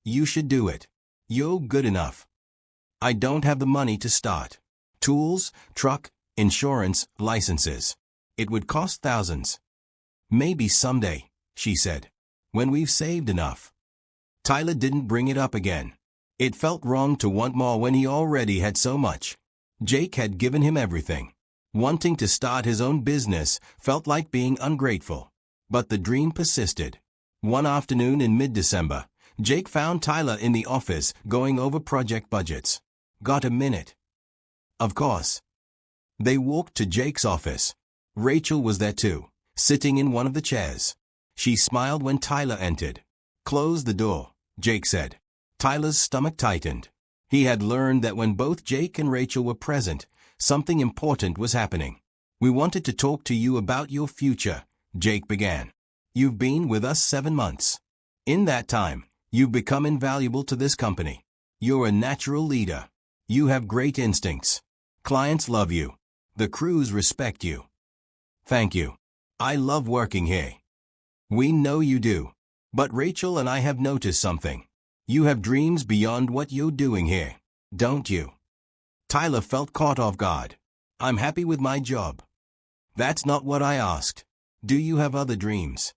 "You should do it. You're good enough." "I don't have the money to start. Tools, truck, insurance, licenses. It would cost thousands." "Maybe someday," she said. "When we've saved enough." Tyler didn't bring it up again. It felt wrong to want more when he already had so much. Jake had given him everything. Wanting to start his own business felt like being ungrateful. But the dream persisted. One afternoon in mid-December, Jake found Tyler in the office going over project budgets. "Got a minute?" "Of course." They walked to Jake's office. Rachel was there too, sitting in one of the chairs. She smiled when Tyler entered. "Close the door," Jake said. Tyler's stomach tightened. He had learned that when both Jake and Rachel were present, something important was happening. "We wanted to talk to you about your future," Jake began. "You've been with us 7 months. In that time, you've become invaluable to this company. You're a natural leader. You have great instincts. Clients love you. The crews respect you." "Thank you. I love working here." "We know you do. But Rachel and I have noticed something. You have dreams beyond what you're doing here, don't you?" Tyler felt caught off guard. "I'm happy with my job." "That's not what I asked. Do you have other dreams?"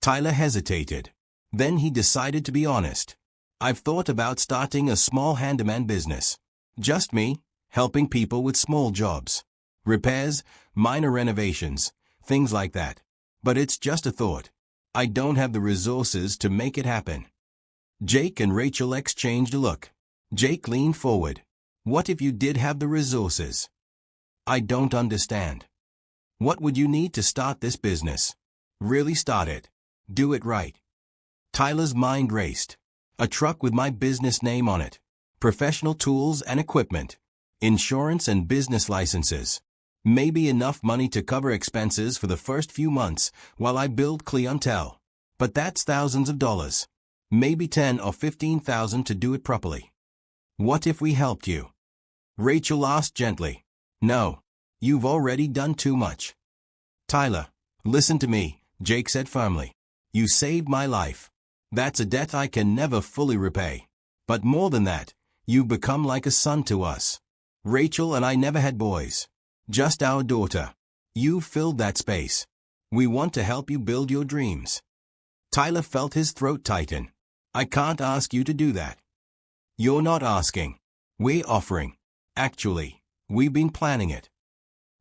Tyler hesitated. Then he decided to be honest. "I've thought about starting a small handyman business. Just me, helping people with small jobs. Repairs, minor renovations, things like that. But it's just a thought. I don't have the resources to make it happen." Jake and Rachel exchanged a look. Jake leaned forward. "What if you did have the resources?" "I don't understand." "What would you need to start this business? Really start it. Do it right." Tyler's mind raced. "A truck with my business name on it. Professional tools and equipment. Insurance and business licenses. Maybe enough money to cover expenses for the first few months while I build clientele. But that's thousands of dollars. Maybe 10 or 15,000 to do it properly." "What if we helped you?" Rachel asked gently. "No. You've already done too much." "Tyler, listen to me," Jake said firmly. "You saved my life. That's a debt I can never fully repay. But more than that, you've become like a son to us. Rachel and I never had boys. Just our daughter. You've filled that space. We want to help you build your dreams." Tyler felt his throat tighten. "I can't ask you to do that." "You're not asking. We're offering. Actually, we've been planning it."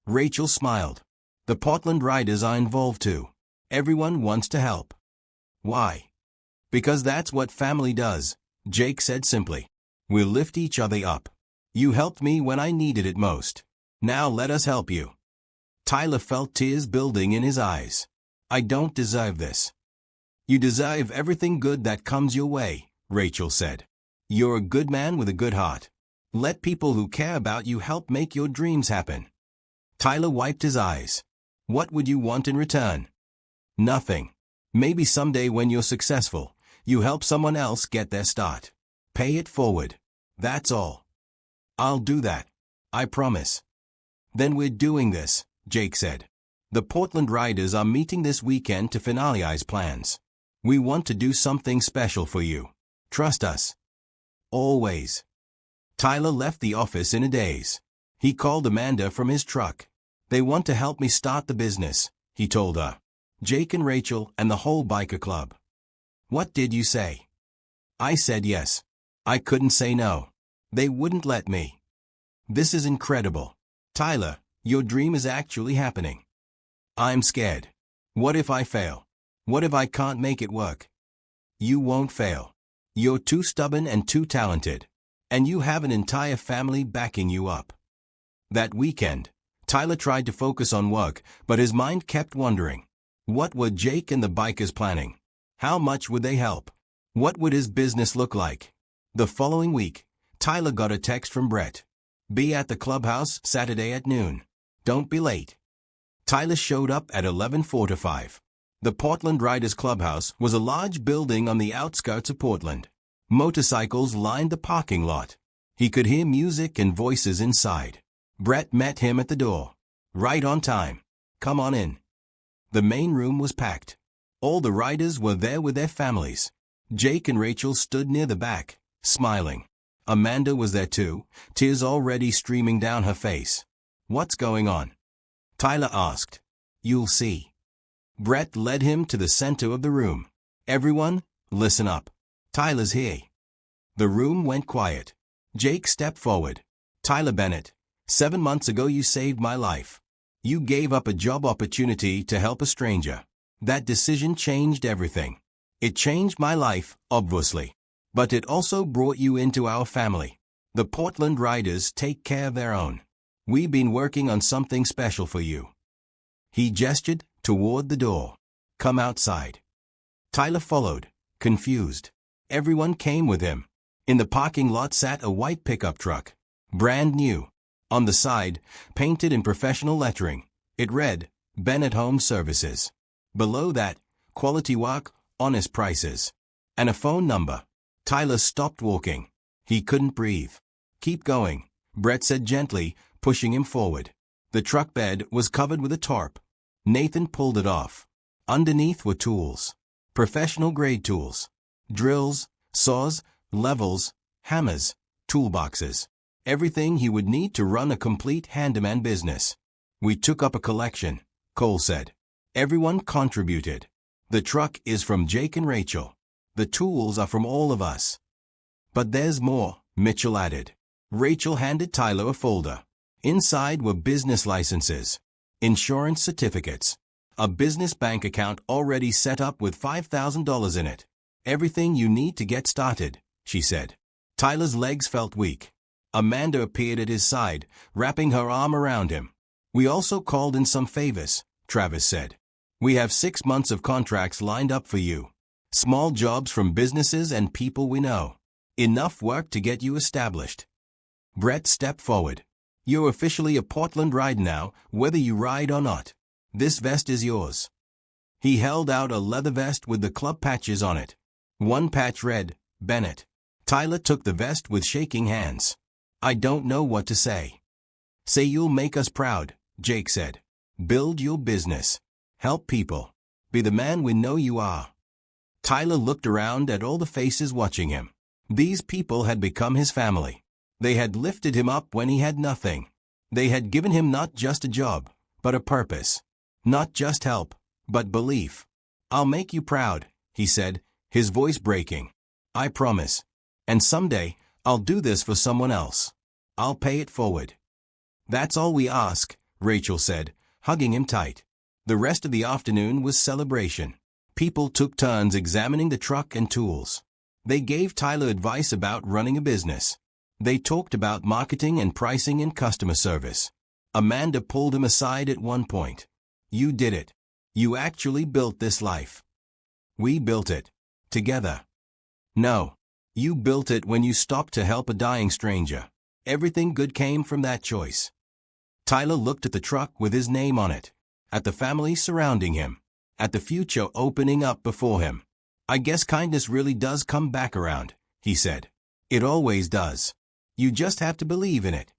Rachel smiled. "The Portland Riders are involved too. Everyone wants to help." "Why?" "Because that's what family does," Jake said simply. "We'll lift each other up. You helped me when I needed it most. Now let us help you." Tyler felt tears building in his eyes. "I don't deserve this." "You deserve everything good that comes your way," Rachel said. "You're a good man with a good heart. Let people who care about you help make your dreams happen." Tyler wiped his eyes. "What would you want in return?" "Nothing. Maybe someday when you're successful, you help someone else get their start. Pay it forward. That's all." "I'll do that. I promise." "Then we're doing this," Jake said. The Portland Riders are meeting this weekend to finalize plans. We want to do something special for you. Trust us. Always. Tyler left the office in a daze. He called Amanda from his truck. They want to help me start the business, he told her. Jake and Rachel and the whole biker club. What did you say? I said yes. I couldn't say no. They wouldn't let me. This is incredible. Tyler, your dream is actually happening. I'm scared. What if I fail? What if I can't make it work? You won't fail. You're too stubborn and too talented. And you have an entire family backing you up. That weekend, Tyler tried to focus on work, but his mind kept wondering. What were Jake and the bikers planning? How much would they help? What would his business look like? The following week, Tyler got a text from Brett. Be at the clubhouse Saturday at noon. Don't be late. Tyler showed up at 11:45. The Portland Riders Clubhouse was a large building on the outskirts of Portland. Motorcycles lined the parking lot. He could hear music and voices inside. Brett met him at the door. Right on time. Come on in. The main room was packed. All the riders were there with their families. Jake and Rachel stood near the back, smiling. Amanda was there too, tears already streaming down her face. What's going on? Tyler asked. You'll see. Brett led him to the center of the room. Everyone, listen up. Tyler's here. The room went quiet. Jake stepped forward. Tyler Bennett, 7 months ago you saved my life. You gave up a job opportunity to help a stranger. That decision changed everything. It changed my life, obviously. But it also brought you into our family. The Portland Riders take care of their own. We've been working on something special for you. He gestured toward the door. Come outside. Tyler followed, confused. Everyone came with him. In the parking lot sat a white pickup truck. Brand new. On the side, painted in professional lettering, it read, Bennett Home Services. Below that, quality work, honest prices. And a phone number. Tyler stopped walking. He couldn't breathe. Keep going, Brett said gently, pushing him forward. The truck bed was covered with a tarp. Nathan pulled it off. Underneath were tools. Professional-grade tools. Drills, saws, levels, hammers, toolboxes. Everything he would need to run a complete handyman business. We took up a collection, Cole said. Everyone contributed. The truck is from Jake and Rachel. The tools are from all of us. But there's more, Mitchell added. Rachel handed Tyler a folder. Inside were business licenses, insurance certificates, a business bank account already set up with $5,000 in it. Everything you need to get started, she said. Tyler's legs felt weak. Amanda appeared at his side, wrapping her arm around him. We also called in some favors, Travis said. We have 6 months of contracts lined up for you. Small jobs from businesses and people we know. Enough work to get you established. Brett stepped forward. You're officially a Portland Rider now, whether you ride or not. This vest is yours. He held out a leather vest with the club patches on it. One patch read, Bennett. Tyler took the vest with shaking hands. I don't know what to say. Say you'll make us proud, Jake said. Build your business. Help people. Be the man we know you are. Tyler looked around at all the faces watching him. These people had become his family. They had lifted him up when he had nothing. They had given him not just a job, but a purpose. Not just help, but belief. I'll make you proud, he said, his voice breaking. I promise. And someday, I'll do this for someone else. I'll pay it forward. That's all we ask, Rachel said, hugging him tight. The rest of the afternoon was celebration. People took turns examining the truck and tools. They gave Tyler advice about running a business. They talked about marketing and pricing and customer service. Amanda pulled him aside at one point. You did it. You actually built this life. We built it. Together. No. You built it when you stopped to help a dying stranger. Everything good came from that choice. Tyler looked at the truck with his name on it. At the family surrounding him. At the future opening up before him. I guess kindness really does come back around, he said. It always does. You just have to believe in it.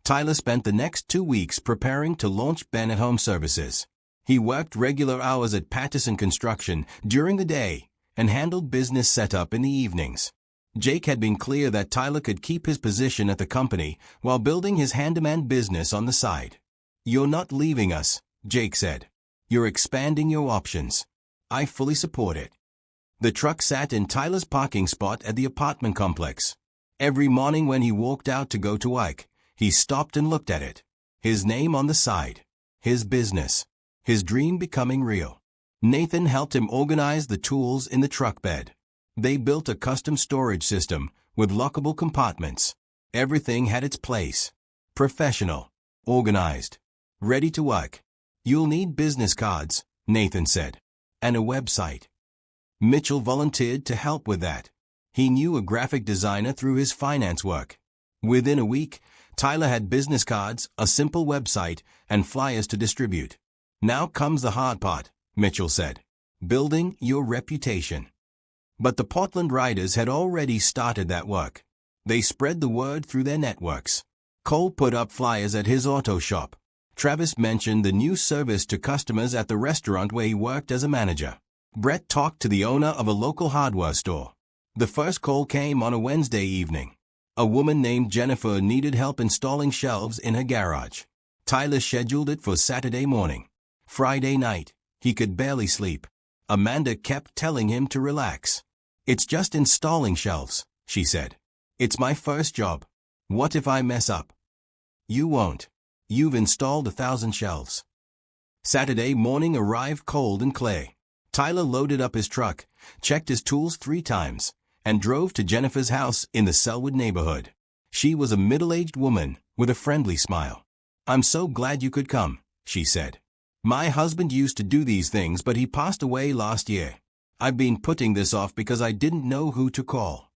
Tyler spent the next 2 weeks preparing to launch Bennett Home Services. He worked regular hours at Patterson Construction during the day and handled business setup in the evenings. Jake had been clear that Tyler could keep his position at the company while building his handyman business on the side. "You're not leaving us," Jake said. "You're expanding your options. I fully support it." The truck sat in Tyler's parking spot at the apartment complex. Every morning when he walked out to go to work, he stopped and looked at it. His name on the side. His business. His dream becoming real. Nathan helped him organize the tools in the truck bed. They built a custom storage system with lockable compartments. Everything had its place. Professional. Organized. Ready to work. "You'll need business cards," Nathan said. "And a website." Mitchell volunteered to help with that. He knew a graphic designer through his finance work. Within a week, Tyler had business cards, a simple website, and flyers to distribute. "Now comes the hard part," Mitchell said. "Building your reputation." But the Portland Riders had already started that work. They spread the word through their networks. Cole put up flyers at his auto shop. Travis mentioned the new service to customers at the restaurant where he worked as a manager. Brett talked to the owner of a local hardware store. The first call came on a Wednesday evening. A woman named Jennifer needed help installing shelves in her garage. Tyler scheduled it for Saturday morning. Friday night, he could barely sleep. Amanda kept telling him to relax. "It's just installing shelves," she said. "It's my first job. What if I mess up?" "You won't. You've installed 1,000 shelves." Saturday morning arrived cold and clear. Tyler loaded up his truck, checked his tools 3 times, and drove to Jennifer's house in the Selwood neighborhood. She was a middle-aged woman with a friendly smile. "I'm so glad you could come," she said. "My husband used to do these things, but he passed away last year. I've been putting this off because I didn't know who to call."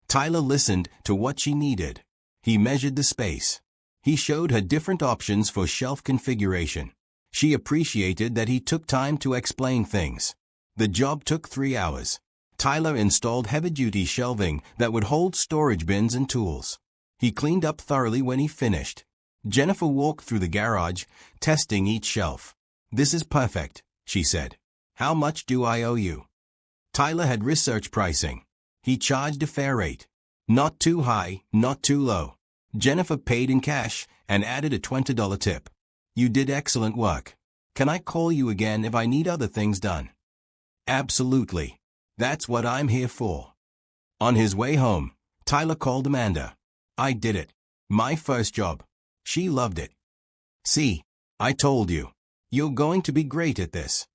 Tyler listened to what she needed. He measured the space. He showed her different options for shelf configuration. She appreciated that he took time to explain things. The job took 3 hours. Tyler installed heavy-duty shelving that would hold storage bins and tools. He cleaned up thoroughly when he finished. Jennifer walked through the garage, testing each shelf. "This is perfect," she said. "How much do I owe you?" Tyler had researched pricing. He charged a fair rate. Not too high, not too low. Jennifer paid in cash and added a $20 tip. "You did excellent work. Can I call you again if I need other things done?" "Absolutely. That's what I'm here for." On his way home, Tyler called Amanda. "I did it. My first job. She loved it. See, I told you. You're going to be great at this."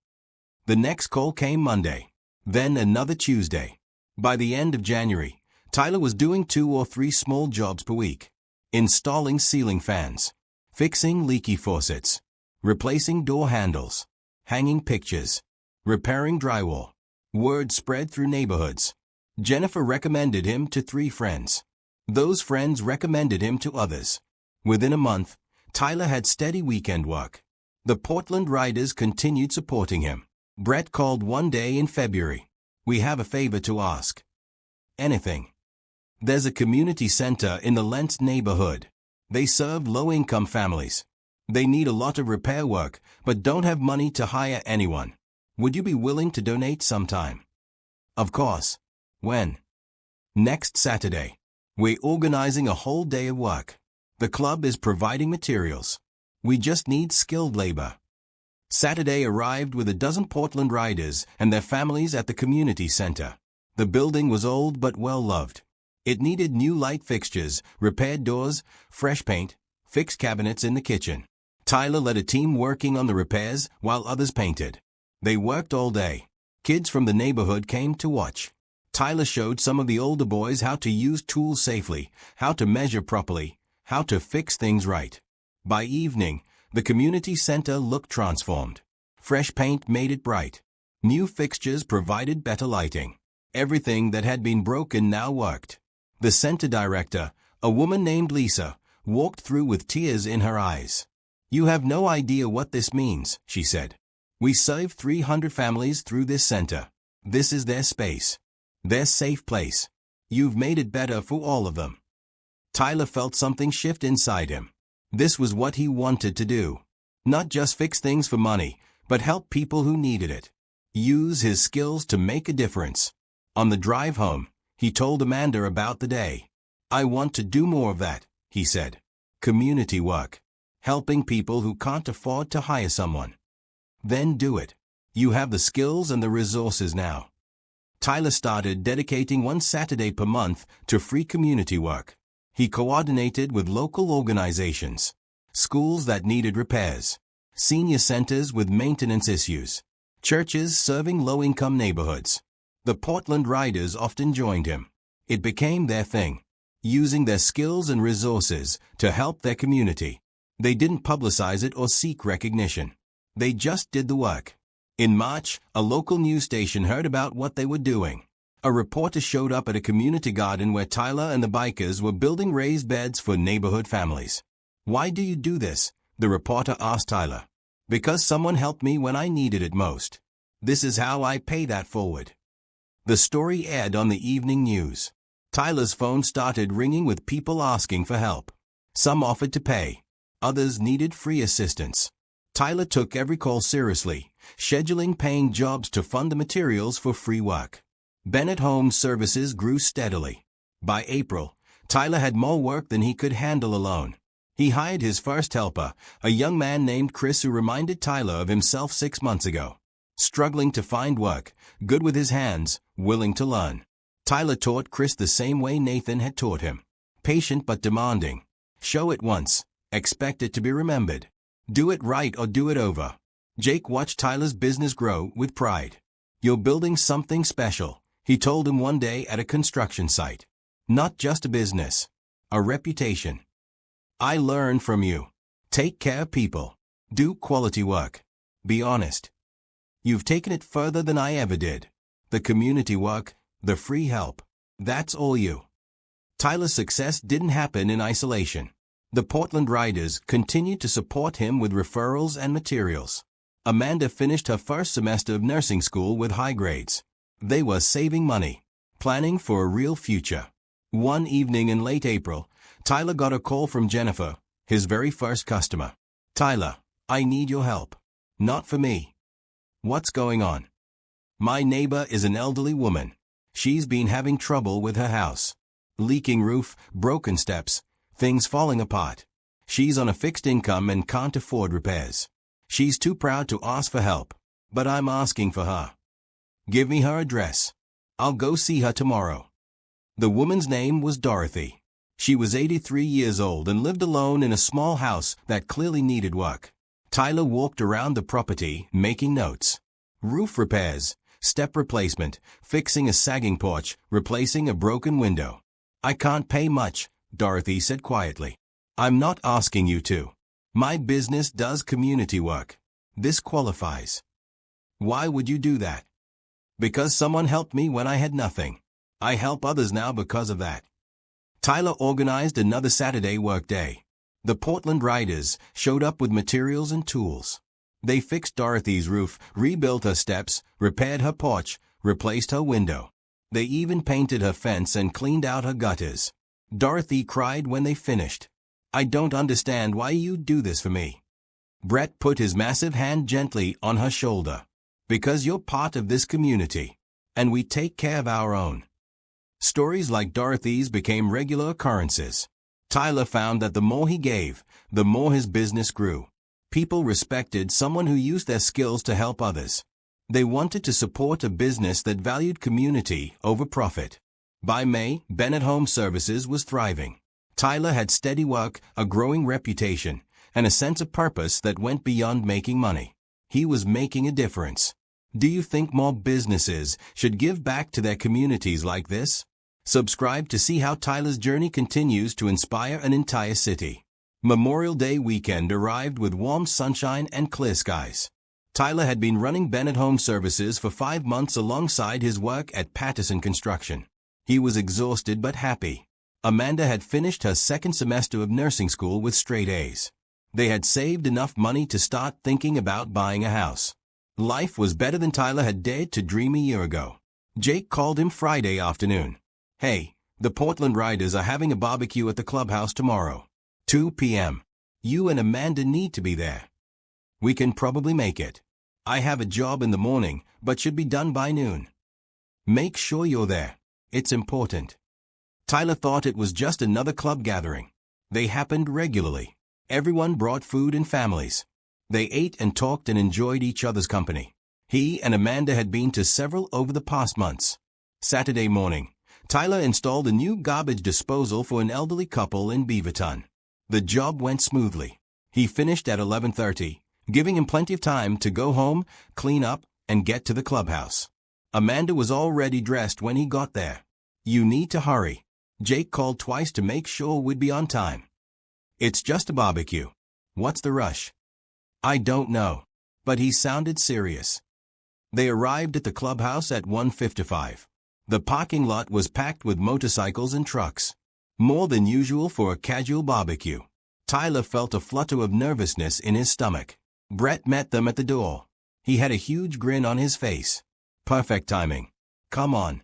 The next call came Monday. Then another Tuesday. By the end of January, Tyler was doing 2 or 3 small jobs per week. Installing ceiling fans. Fixing leaky faucets. Replacing door handles. Hanging pictures. Repairing drywall. Word spread through neighborhoods. Jennifer recommended him to 3 friends. Those friends recommended him to others. Within a month, Tyler had steady weekend work. The Portland Riders continued supporting him. Brett called one day in February. "We have a favor to ask." "Anything." "There's a community center in the Lentz neighborhood. They serve low-income families. They need a lot of repair work, but don't have money to hire anyone. Would you be willing to donate sometime?" "Of course." "When?" "Next Saturday. We're organizing a whole day of work. The club is providing materials. We just need skilled labor." Saturday arrived with a dozen Portland Riders and their families at the community center. The building was old but well-loved. It needed new light fixtures, repaired doors, fresh paint, fixed cabinets in the kitchen. Tyler led a team working on the repairs while others painted. They worked all day. Kids from the neighborhood came to watch. Tyler showed some of the older boys how to use tools safely, how to measure properly, how to fix things right. By evening, the community center looked transformed. Fresh paint made it bright. New fixtures provided better lighting. Everything that had been broken now worked. The center director, a woman named Lisa, walked through with tears in her eyes. "You have no idea what this means," she said. "We serve 300 families through this center. This is their space. Their safe place. You've made it better for all of them." Tyler felt something shift inside him. This was what he wanted to do. Not just fix things for money, but help people who needed it. Use his skills to make a difference. On the drive home, he told Amanda about the day. "I want to do more of that," he said. Community work. Helping people who can't afford to hire someone. Then do it. You have the skills and the resources now. Tyler started dedicating one Saturday per month to free community work. He coordinated with local organizations, schools that needed repairs, senior centers with maintenance issues, churches serving low-income neighborhoods. The Portland Riders often joined him. It became their thing, using their skills and resources to help their community. They didn't publicize it or seek recognition. They just did the work. In March, a local news station heard about what they were doing. A reporter showed up at a community garden where Tyler and the bikers were building raised beds for neighborhood families. "Why do you do this?" the reporter asked Tyler. "Because someone helped me when I needed it most. This is how I pay that forward." The story aired on the evening news. Tyler's phone started ringing with people asking for help. Some offered to pay. Others needed free assistance. Tyler took every call seriously, scheduling paying jobs to fund the materials for free work. Bennett Home Services grew steadily. By April, Tyler had more work than he could handle alone. He hired his first helper, a young man named Chris who reminded Tyler of himself 6 months ago. Struggling to find work, good with his hands, willing to learn. Tyler taught Chris the same way Nathan had taught him. Patient but demanding. Show it once, expect it to be remembered. Do it right or do it over. Jake watched Tyler's business grow with pride. "You're building something special," he told him one day at a construction site. "Not just a business, a reputation. I learn from you. Take care of people. Do quality work. Be honest. You've taken it further than I ever did. The community work, the free help. That's all you." Tyler's success didn't happen in isolation. The Portland Riders continued to support him with referrals and materials. Amanda finished her first semester of nursing school with high grades. They were saving money, planning for a real future. One evening in late April, Tyler got a call from Jennifer, his very first customer. "Tyler, I need your help." "Not for me." "What's going on?" "My neighbor is an elderly woman. She's been having trouble with her house. Leaking roof, broken steps, things falling apart. She's on a fixed income and can't afford repairs. She's too proud to ask for help, but I'm asking for her. Give me her address. I'll go see her tomorrow." The woman's name was Dorothy. She was 83 years old and lived alone in a small house that clearly needed work. Tyler walked around the property, making notes. Roof repairs, step replacement, fixing a sagging porch, replacing a broken window. "I can't pay much," Dorothy said quietly. "I'm not asking you to. My business does community work. This qualifies." "Why would you do that?" "Because someone helped me when I had nothing. I help others now because of that." Tyler organized another Saturday work day. The Portland Riders showed up with materials and tools. They fixed Dorothy's roof, rebuilt her steps, repaired her porch, replaced her window. They even painted her fence and cleaned out her gutters. Dorothy cried when they finished. "I don't understand why you do this for me." Brett put his massive hand gently on her shoulder. "Because you're part of this community, and we take care of our own." Stories like Dorothy's became regular occurrences. Tyler found that the more he gave, the more his business grew. People respected someone who used their skills to help others. They wanted to support a business that valued community over profit. By May, Bennett Home Services was thriving. Tyler had steady work, a growing reputation, and a sense of purpose that went beyond making money. He was making a difference. Do you think more businesses should give back to their communities like this? Subscribe to see how Tyler's journey continues to inspire an entire city. Memorial Day weekend arrived with warm sunshine and clear skies. Tyler had been running Bennett Home Services for 5 months alongside his work at Patterson Construction. He was exhausted but happy. Amanda had finished her second semester of nursing school with straight A's. They had saved enough money to start thinking about buying a house. Life was better than Tyler had dared to dream a year ago. Jake called him Friday afternoon. "Hey, the Portland Riders are having a barbecue at the clubhouse tomorrow. 2 p.m. You and Amanda need to be there. We can probably make it." I have a job in the morning, but should be done by noon. Make sure you're there. It's important. Tyler thought it was just another club gathering. They happened regularly. Everyone brought food in families. They ate and talked and enjoyed each other's company. He and Amanda had been to several over the past months. Saturday morning, Tyler installed a new garbage disposal for an elderly couple in Beaverton. The job went smoothly. He finished at 11:30, giving him plenty of time to go home, clean up, and get to the clubhouse. Amanda was already dressed when he got there. You need to hurry. Jake called twice to make sure we'd be on time. It's just a barbecue. What's the rush? I don't know. But he sounded serious. They arrived at the clubhouse at 1:55. The parking lot was packed with motorcycles and trucks. More than usual for a casual barbecue. Tyler felt a flutter of nervousness in his stomach. Brett met them at the door. He had a huge grin on his face. Perfect timing. Come on.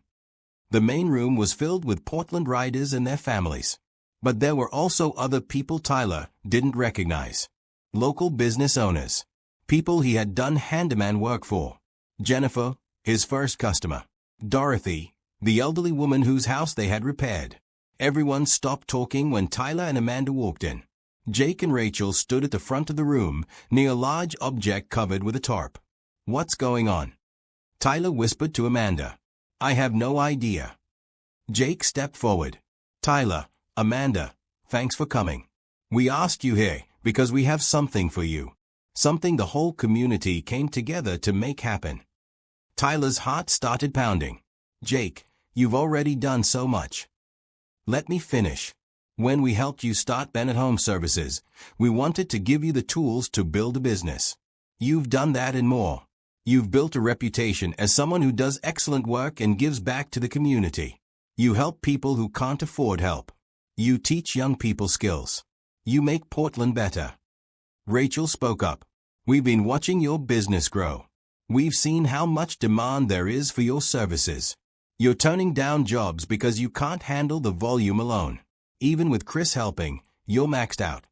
The main room was filled with Portland riders and their families. But there were also other people Tyler didn't recognize. Local business owners. People he had done handyman work for. Jennifer, his first customer. Dorothy, the elderly woman whose house they had repaired. Everyone stopped talking when Tyler and Amanda walked in. Jake and Rachel stood at the front of the room, near a large object covered with a tarp. What's going on? Tyler whispered to Amanda. I have no idea. Jake stepped forward. Tyler, Amanda, thanks for coming. We asked you here because we have something for you. Something the whole community came together to make happen. Tyler's heart started pounding. Jake, you've already done so much. Let me finish. When we helped you start Bennett Home Services, we wanted to give you the tools to build a business. You've done that and more. You've built a reputation as someone who does excellent work and gives back to the community. You help people who can't afford help. You teach young people skills. You make Portland better. Rachel spoke up. We've been watching your business grow. We've seen how much demand there is for your services. You're turning down jobs because you can't handle the volume alone. Even with Chris helping, you're maxed out.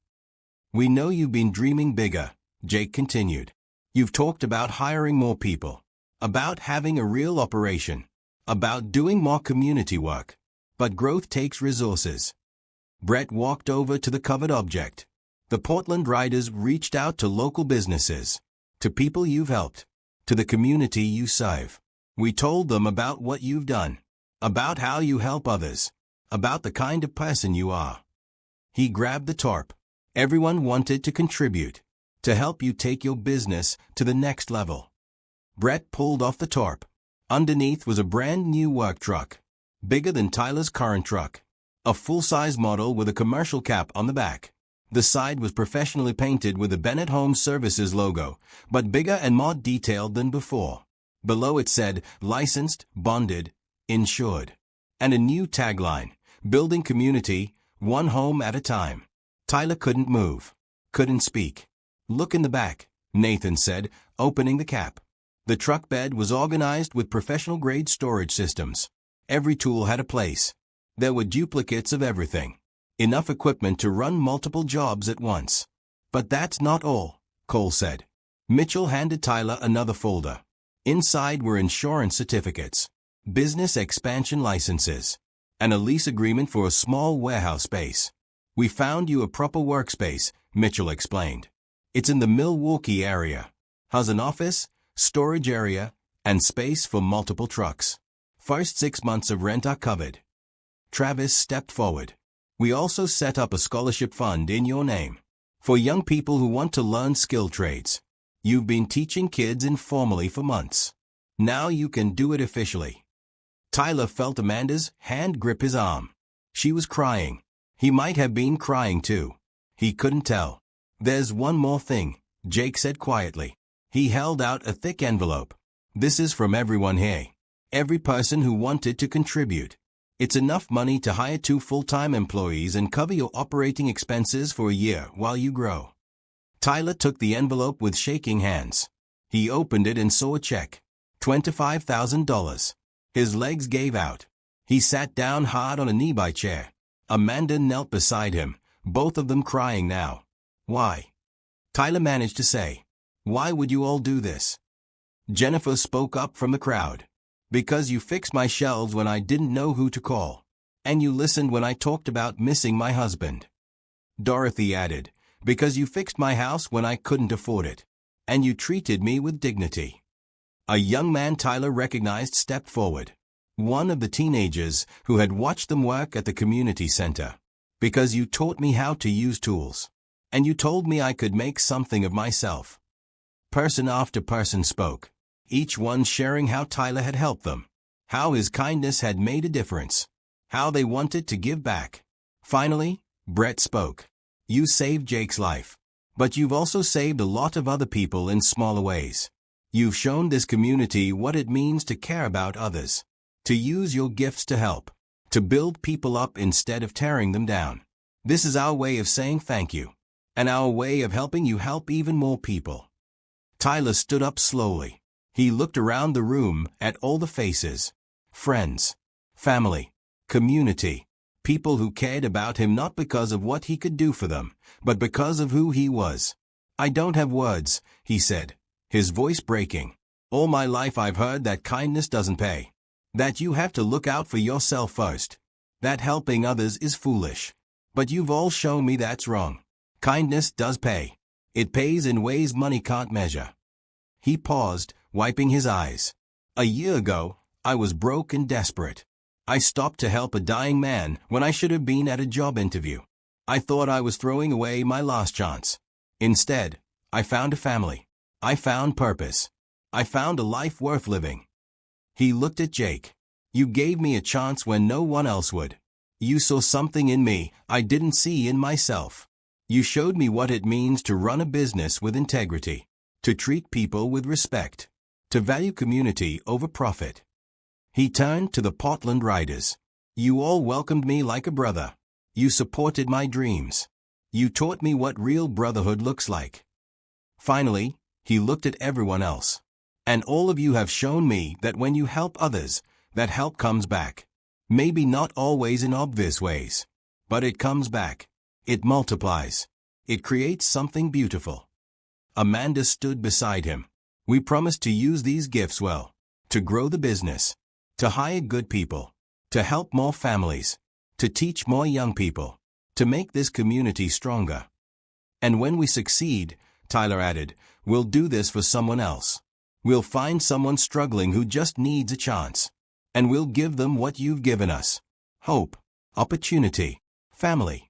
We know you've been dreaming bigger, Jake continued. You've talked about hiring more people, about having a real operation, about doing more community work. But growth takes resources. Brett walked over to the covered object. The Portland Riders reached out to local businesses, to people you've helped, to the community you serve. We told them about what you've done, about how you help others, about the kind of person you are. He grabbed the tarp. Everyone wanted to contribute, to help you take your business to the next level. Brett pulled off the tarp. Underneath was a brand new work truck, bigger than Tyler's current truck. A full-size model with a commercial cap on the back. The side was professionally painted with the Bennett Home Services logo, but bigger and more detailed than before. Below it said, licensed, bonded, insured. And a new tagline, building community, one home at a time. Tyler couldn't move, couldn't speak. Look in the back, Nathan said, opening the cap. The truck bed was organized with professional-grade storage systems. Every tool had a place. There were duplicates of everything. Enough equipment to run multiple jobs at once. But that's not all, Cole said. Mitchell handed Tyler another folder. Inside were insurance certificates, business expansion licenses, and a lease agreement for a small warehouse space. We found you a proper workspace, Mitchell explained. It's in the Milwaukee area. Has an office, storage area, and space for multiple trucks. First 6 months of rent are covered. Travis stepped forward. We also set up a scholarship fund in your name for young people who want to learn skill trades. You've been teaching kids informally for months. Now you can do it officially. Tyler felt Amanda's hand grip his arm. She was crying. He might have been crying too. He couldn't tell. There's one more thing, Jake said quietly. He held out a thick envelope. This is from everyone here. Every person who wanted to contribute. It's enough money to hire 2 full-time employees and cover your operating expenses for a year while you grow. Tyler took the envelope with shaking hands. He opened it and saw a check. $25,000. His legs gave out. He sat down hard on a nearby chair. Amanda knelt beside him, both of them crying now. Why? Tyler managed to say. Why would you all do this? Jennifer spoke up from the crowd. Because you fixed my shelves when I didn't know who to call. And you listened when I talked about missing my husband. Dorothy added, because you fixed my house when I couldn't afford it. And you treated me with dignity. A young man Tyler recognized stepped forward. One of the teenagers who had watched them work at the community center. Because you taught me how to use tools. And you told me I could make something of myself. Person after person spoke, each one sharing how Tyler had helped them, how his kindness had made a difference, how they wanted to give back. Finally, Brett spoke. You saved Jake's life. But you've also saved a lot of other people in smaller ways. You've shown this community what it means to care about others, to use your gifts to help, to build people up instead of tearing them down. This is our way of saying thank you, and our way of helping you help even more people. Tyler stood up slowly. He looked around the room at all the faces. Friends, family, community, people who cared about him not because of what he could do for them, but because of who he was. I don't have words, he said, his voice breaking. All my life I've heard that kindness doesn't pay. That you have to look out for yourself first. That helping others is foolish. But you've all shown me that's wrong. Kindness does pay. It pays in ways money can't measure. He paused, wiping his eyes. A year ago, I was broke and desperate. I stopped to help a dying man when I should have been at a job interview. I thought I was throwing away my last chance. Instead, I found a family. I found purpose. I found a life worth living. He looked at Jake. You gave me a chance when no one else would. You saw something in me I didn't see in myself. You showed me what it means to run a business with integrity, to treat people with respect, to value community over profit. He turned to the Portland Riders. You all welcomed me like a brother. You supported my dreams. You taught me what real brotherhood looks like. Finally, he looked at everyone else. And all of you have shown me that when you help others, that help comes back. Maybe not always in obvious ways, but it comes back. It multiplies. It creates something beautiful. Amanda stood beside him. We promised to use these gifts well, to grow the business, to hire good people, to help more families, to teach more young people, to make this community stronger. And when we succeed, Tyler added, we'll do this for someone else. We'll find someone struggling who just needs a chance. And we'll give them what you've given us. Hope, opportunity, family.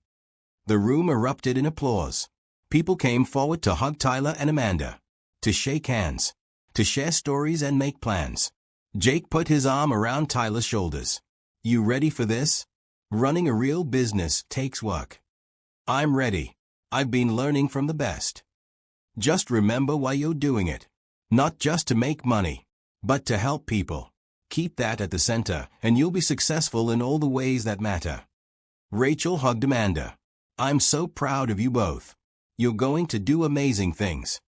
The room erupted in applause. People came forward to hug Tyler and Amanda, to shake hands, to share stories and make plans. Jake put his arm around Tyler's shoulders. You ready for this? Running a real business takes work. I'm ready. I've been learning from the best. Just remember why you're doing it. Not just to make money, but to help people. Keep that at the center, and you'll be successful in all the ways that matter. Rachel hugged Amanda. I'm so proud of you both. You're going to do amazing things.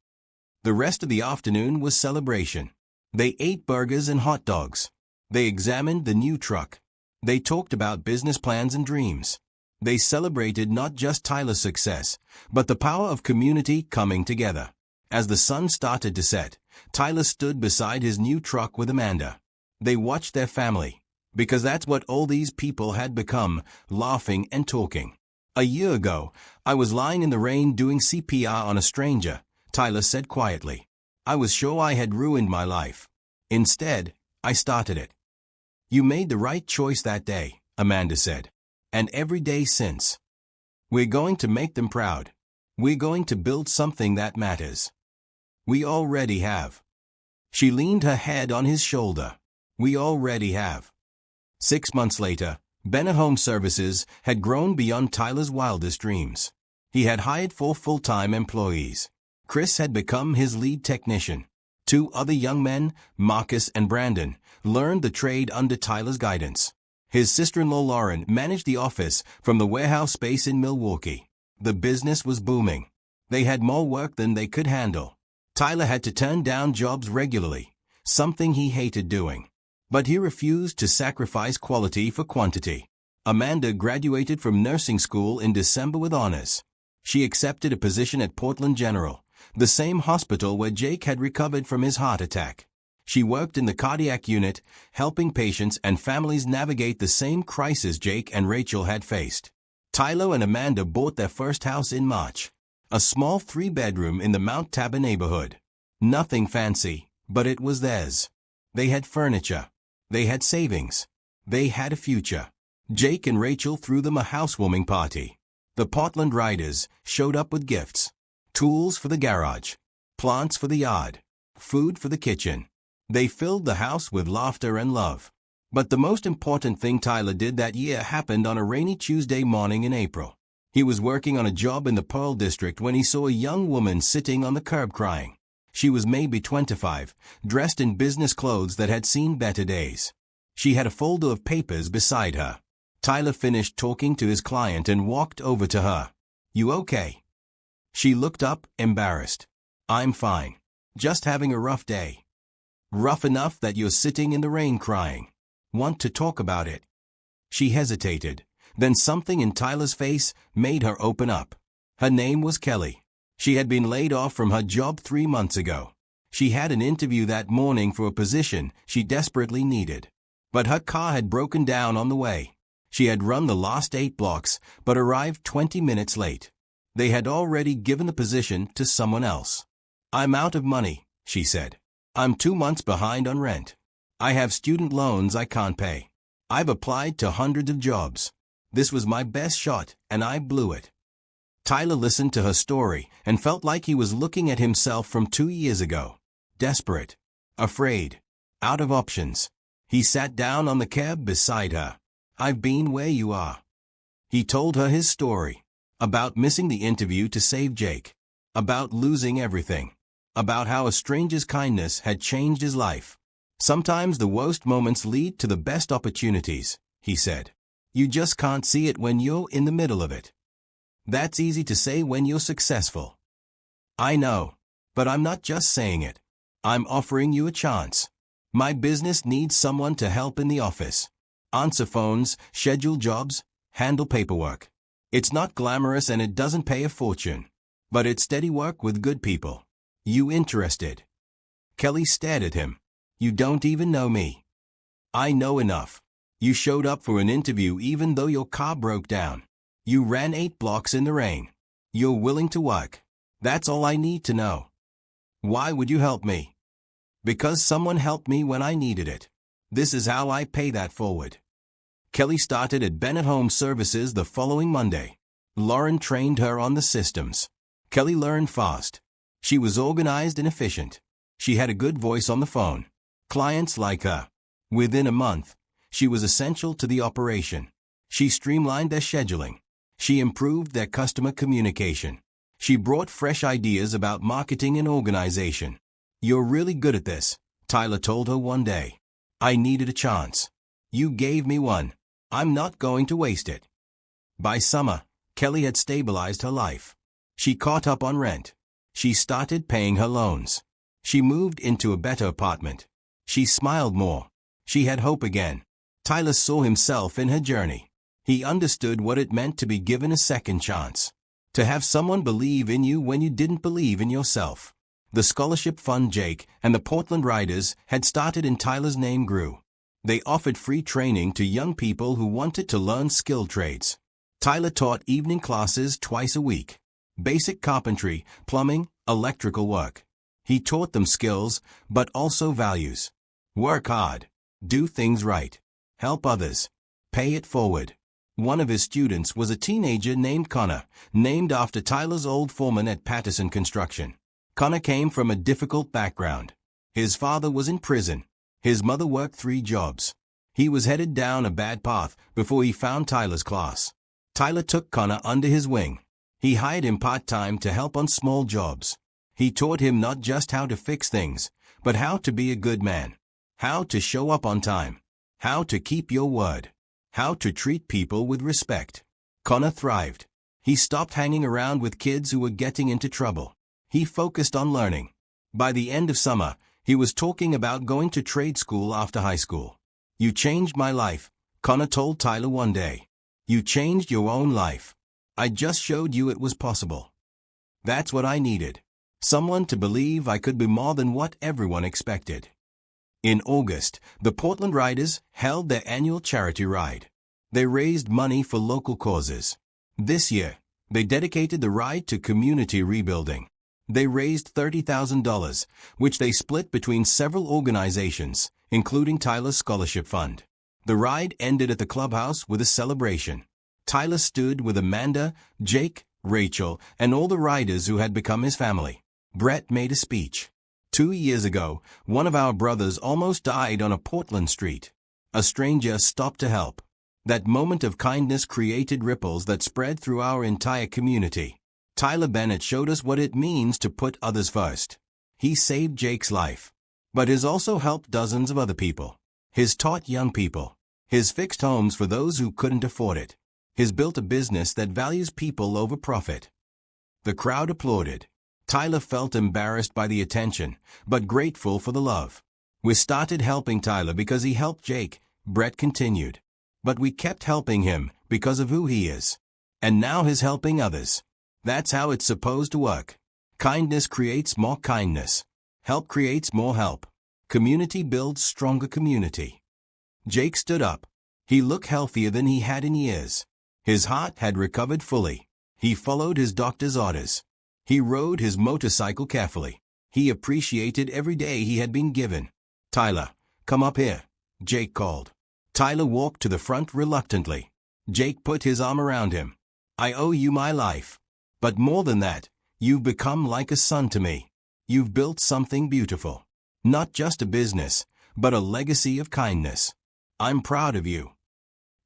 The rest of the afternoon was celebration. They ate burgers and hot dogs. They examined the new truck. They talked about business plans and dreams. They celebrated not just Tyler's success, but the power of community coming together. As the sun started to set, Tyler stood beside his new truck with Amanda. They watched their family, because that's what all these people had become, laughing and talking. A year ago, I was lying in the rain doing CPR on a stranger, Tyler said quietly. I was sure I had ruined my life. Instead, I started it. You made the right choice that day, Amanda said. And every day since. We're going to make them proud. We're going to build something that matters. We already have. She leaned her head on his shoulder. We already have. 6 months later, Benner Home Services had grown beyond Tyler's wildest dreams. He had hired 4 full-time employees. Chris had become his lead technician. 2 other young men, Marcus and Brandon, learned the trade under Tyler's guidance. His sister-in-law Lauren managed the office from the warehouse space in Milwaukee. The business was booming. They had more work than they could handle. Tyler had to turn down jobs regularly, something he hated doing. But he refused to sacrifice quality for quantity. Amanda graduated from nursing school in December with honors. She accepted a position at Portland General, the same hospital where Jake had recovered from his heart attack. She worked in the cardiac unit, helping patients and families navigate the same crisis Jake and Rachel had faced. Tyler and Amanda bought their first house in March. A small 3-bedroom in the Mount Tabor neighborhood. Nothing fancy, but it was theirs. They had furniture. They had savings. They had a future. Jake and Rachel threw them a housewarming party. The Portland Riders showed up with gifts. Tools for the garage. Plants for the yard. Food for the kitchen. They filled the house with laughter and love. But the most important thing Tyler did that year happened on a rainy Tuesday morning in April. He was working on a job in the Pearl District when he saw a young woman sitting on the curb crying. She was maybe 25, dressed in business clothes that had seen better days. She had a folder of papers beside her. Tyler finished talking to his client and walked over to her. "You okay?" She looked up, embarrassed. "I'm fine. Just having a rough day." "Rough enough that you're sitting in the rain crying. Want to talk about it?" She hesitated. Then something in Tyler's face made her open up. Her name was Kelly. She had been laid off from her job 3 months ago. She had an interview that morning for a position she desperately needed. But her car had broken down on the way. She had run the last 8 blocks, but arrived 20 minutes late. They had already given the position to someone else. "I'm out of money," she said. "I'm 2 months behind on rent. I have student loans I can't pay. I've applied to hundreds of jobs. This was my best shot, and I blew it." Tyler listened to her story and felt like he was looking at himself from 2 years ago. Desperate. Afraid. Out of options. He sat down on the cab beside her. "I've been where you are." He told her his story. About missing the interview to save Jake. About losing everything. About how a stranger's kindness had changed his life. "Sometimes the worst moments lead to the best opportunities," he said. "You just can't see it when you're in the middle of it. That's easy to say when you're successful." "I know. But I'm not just saying it. I'm offering you a chance. My business needs someone to help in the office. Answer phones, schedule jobs, handle paperwork. It's not glamorous and it doesn't pay a fortune. But it's steady work with good people. You interested?" Kelly stared at him. "You don't even know me." "I know enough. You showed up for an interview even though your car broke down. You ran 8 blocks in the rain. You're willing to work. That's all I need to know. Why would you help me?" "Because someone helped me when I needed it. This is how I pay that forward." Kelly started at Bennett Home Services the following Monday. Lauren trained her on the systems. Kelly learned fast. She was organized and efficient. She had a good voice on the phone. Clients like her. Within a month, she was essential to the operation. She streamlined their scheduling. She improved their customer communication. She brought fresh ideas about marketing and organization. "You're really good at this," Tyler told her one day. "I needed a chance. You gave me one. I'm not going to waste it." By summer, Kelly had stabilized her life. She caught up on rent. She started paying her loans. She moved into a better apartment. She smiled more. She had hope again. Tyler saw himself in her journey. He understood what it meant to be given a second chance. To have someone believe in you when you didn't believe in yourself. The scholarship fund Jake and the Portland Riders had started and Tyler's name grew. They offered free training to young people who wanted to learn skilled trades. Tyler taught evening classes twice a week. Basic carpentry, plumbing, electrical work. He taught them skills, but also values. Work hard. Do things right. Help others. Pay it forward. One of his students was a teenager named Connor, named after Tyler's old foreman at Patterson Construction. Connor came from a difficult background. His father was in prison. His mother worked 3 jobs. He was headed down a bad path before he found Tyler's class. Tyler took Connor under his wing. He hired him part-time to help on small jobs. He taught him not just how to fix things, but how to be a good man. How to show up on time. How to keep your word. How to treat people with respect. Connor thrived. He stopped hanging around with kids who were getting into trouble. He focused on learning. By the end of summer, he was talking about going to trade school after high school. "You changed my life," Connor told Tyler one day. "You changed your own life. I just showed you it was possible." That's what I needed. Someone to believe I could be more than what everyone expected. In August, the Portland Riders held their annual charity ride. They raised money for local causes. This year, they dedicated the ride to community rebuilding. They raised $30,000, which they split between several organizations, including Tyler's scholarship fund. The ride ended at the clubhouse with a celebration. Tyler stood with Amanda, Jake, Rachel, and all the riders who had become his family. Brett made a speech. 2 years ago, one of our brothers almost died on a Portland street. A stranger stopped to help. That moment of kindness created ripples that spread through our entire community. Tyler Bennett showed us what it means to put others first. He saved Jake's life, but has also helped dozens of other people. He's taught young people. He's fixed homes for those who couldn't afford it. He's built a business that values people over profit. The crowd applauded. Tyler felt embarrassed by the attention, but grateful for the love. We started helping Tyler because he helped Jake, Brett continued. But we kept helping him because of who he is. And now he's helping others. That's how it's supposed to work. Kindness creates more kindness. Help creates more help. Community builds stronger community. Jake stood up. He looked healthier than he had in years. His heart had recovered fully. He followed his doctor's orders. He rode his motorcycle carefully. He appreciated every day he had been given. Tyler, come up here, Jake called. Tyler walked to the front reluctantly. Jake put his arm around him. I owe you my life. But more than that, you've become like a son to me. You've built something beautiful. Not just a business, but a legacy of kindness. I'm proud of you.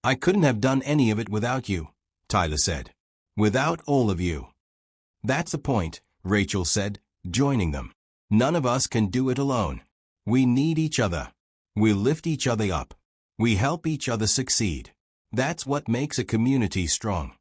I couldn't have done any of it without you, Tyler said. Without all of you. That's the point, Rachel said, joining them. None of us can do it alone. We need each other. We lift each other up. We help each other succeed. That's what makes a community strong.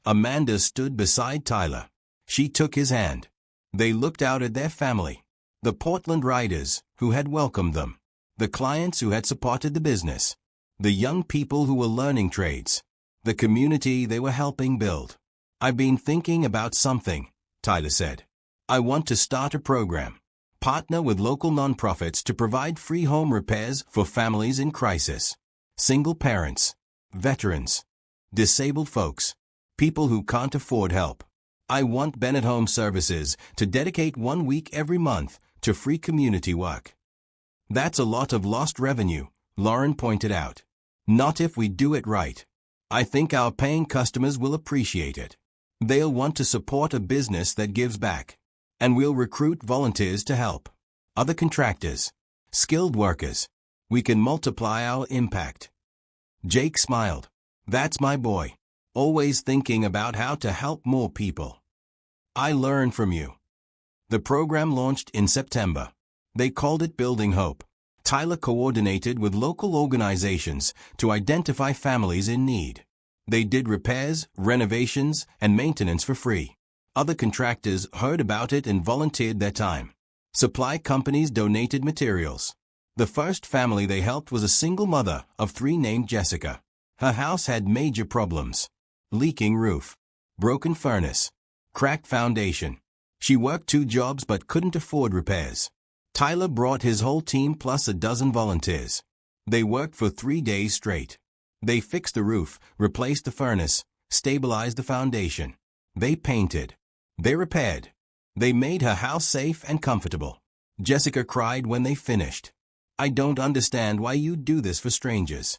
Amanda stood beside Tyler. She took his hand. They looked out at their family. The Portland Riders, who had welcomed them. The clients who had supported the business. The young people who were learning trades. The community they were helping build. I've been thinking about something, Tyler said. I want to start a program. Partner with local nonprofits to provide free home repairs for families in crisis. Single parents, veterans, disabled folks, people who can't afford help. I want Bennett Home Services to dedicate 1 week every month to free community work. That's a lot of lost revenue, Lauren pointed out. Not if we do it right. I think our paying customers will appreciate it. They'll want to support a business that gives back. And we'll recruit volunteers to help. Other contractors. Skilled workers. We can multiply our impact. Jake smiled. That's my boy. Always thinking about how to help more people. I learn from you. The program launched in September. They called it Building Hope. Tyler coordinated with local organizations to identify families in need. They did repairs, renovations, and maintenance for free. Other contractors heard about it and volunteered their time. Supply companies donated materials. The first family they helped was a single mother of 3 named Jessica. Her house had major problems. Leaking roof, broken furnace, cracked foundation. She worked 2 jobs but couldn't afford repairs. Tyler brought his whole team plus a dozen volunteers. They worked for 3 days straight. They fixed the roof, replaced the furnace, stabilized the foundation. They painted. They repaired. They made her house safe and comfortable. Jessica cried when they finished. I don't understand why you do this for strangers.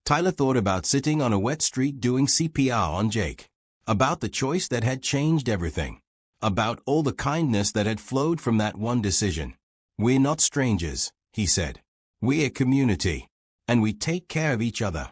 Tyler thought about sitting on a wet street doing CPR on Jake. About the choice that had changed everything. About all the kindness that had flowed from that one decision. We're not strangers, he said. We're a community. And we take care of each other.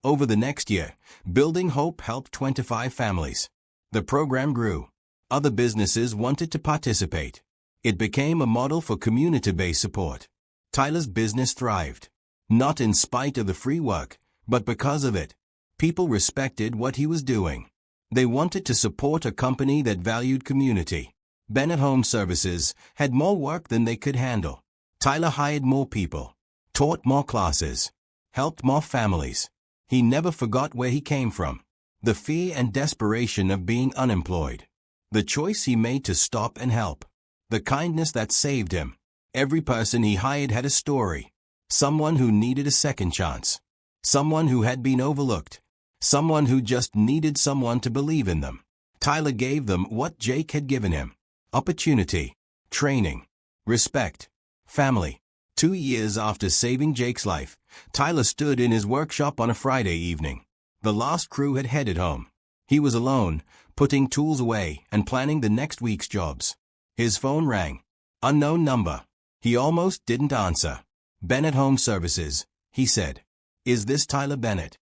Over the next year, Building Hope helped 25 families. The program grew. Other businesses wanted to participate. It became a model for community-based support. Tyler's business thrived. Not in spite of the free work, but because of it. People respected what he was doing. They wanted to support a company that valued community. Bennett Home Services had more work than they could handle. Tyler hired more people, taught more classes, helped more families. He never forgot where he came from. The fear and desperation of being unemployed. The choice he made to stop and help. The kindness that saved him. Every person he hired had a story. Someone who needed a second chance. Someone who had been overlooked. Someone who just needed someone to believe in them. Tyler gave them what Jake had given him. Opportunity, training, respect, family. 2 years after saving Jake's life, Tyler stood in his workshop on a Friday evening. The last crew had headed home. He was alone, putting tools away and planning the next week's jobs. His phone rang. Unknown number. He almost didn't answer. Bennett Home Services, he said. Is this Tyler Bennett?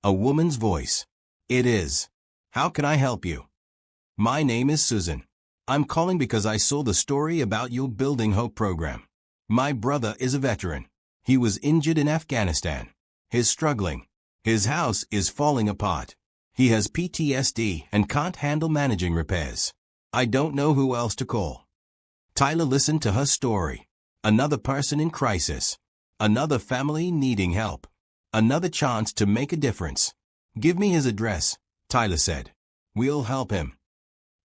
A woman's voice. It is. How can I help you? My name is Susan. I'm calling because I saw the story about your Building Hope program. My brother is a veteran. He was injured in Afghanistan. He's struggling. His house is falling apart. He has PTSD and can't handle managing repairs. I don't know who else to call. Tyler listened to her story. Another person in crisis. Another family needing help. Another chance to make a difference. Give me his address, Tyler said. We'll help him.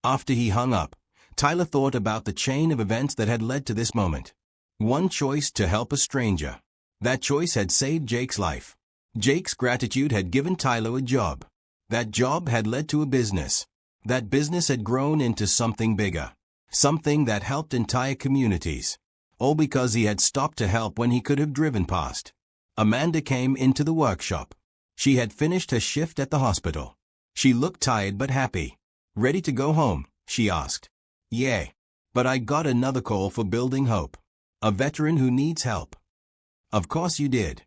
After he hung up, Tyler thought about the chain of events that had led to this moment. One choice to help a stranger. That choice had saved Jake's life. Jake's gratitude had given Tyler a job. That job had led to a business. That business had grown into something bigger. Something that helped entire communities. All because he had stopped to help when he could have driven past. Amanda came into the workshop. She had finished her shift at the hospital. She looked tired but happy. Ready to go home, she asked. Yeah. But I got another call for Building Hope. A veteran who needs help. Of course you did.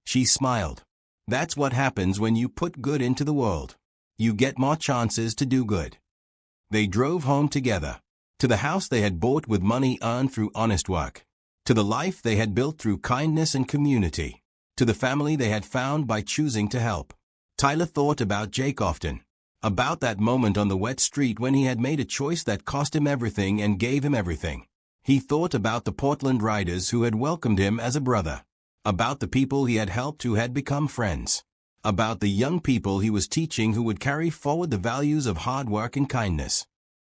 She smiled. That's what happens when you put good into the world. You get more chances to do good. They drove home together. To the house they had bought with money earned through honest work. To the life they had built through kindness and community. To the family they had found by choosing to help. Tyler thought about Jake often. About that moment on the wet street when he had made a choice that cost him everything and gave him everything. He thought about the Portland riders who had welcomed him as a brother. About the people he had helped who had become friends. About the young people he was teaching who would carry forward the values of hard work and kindness.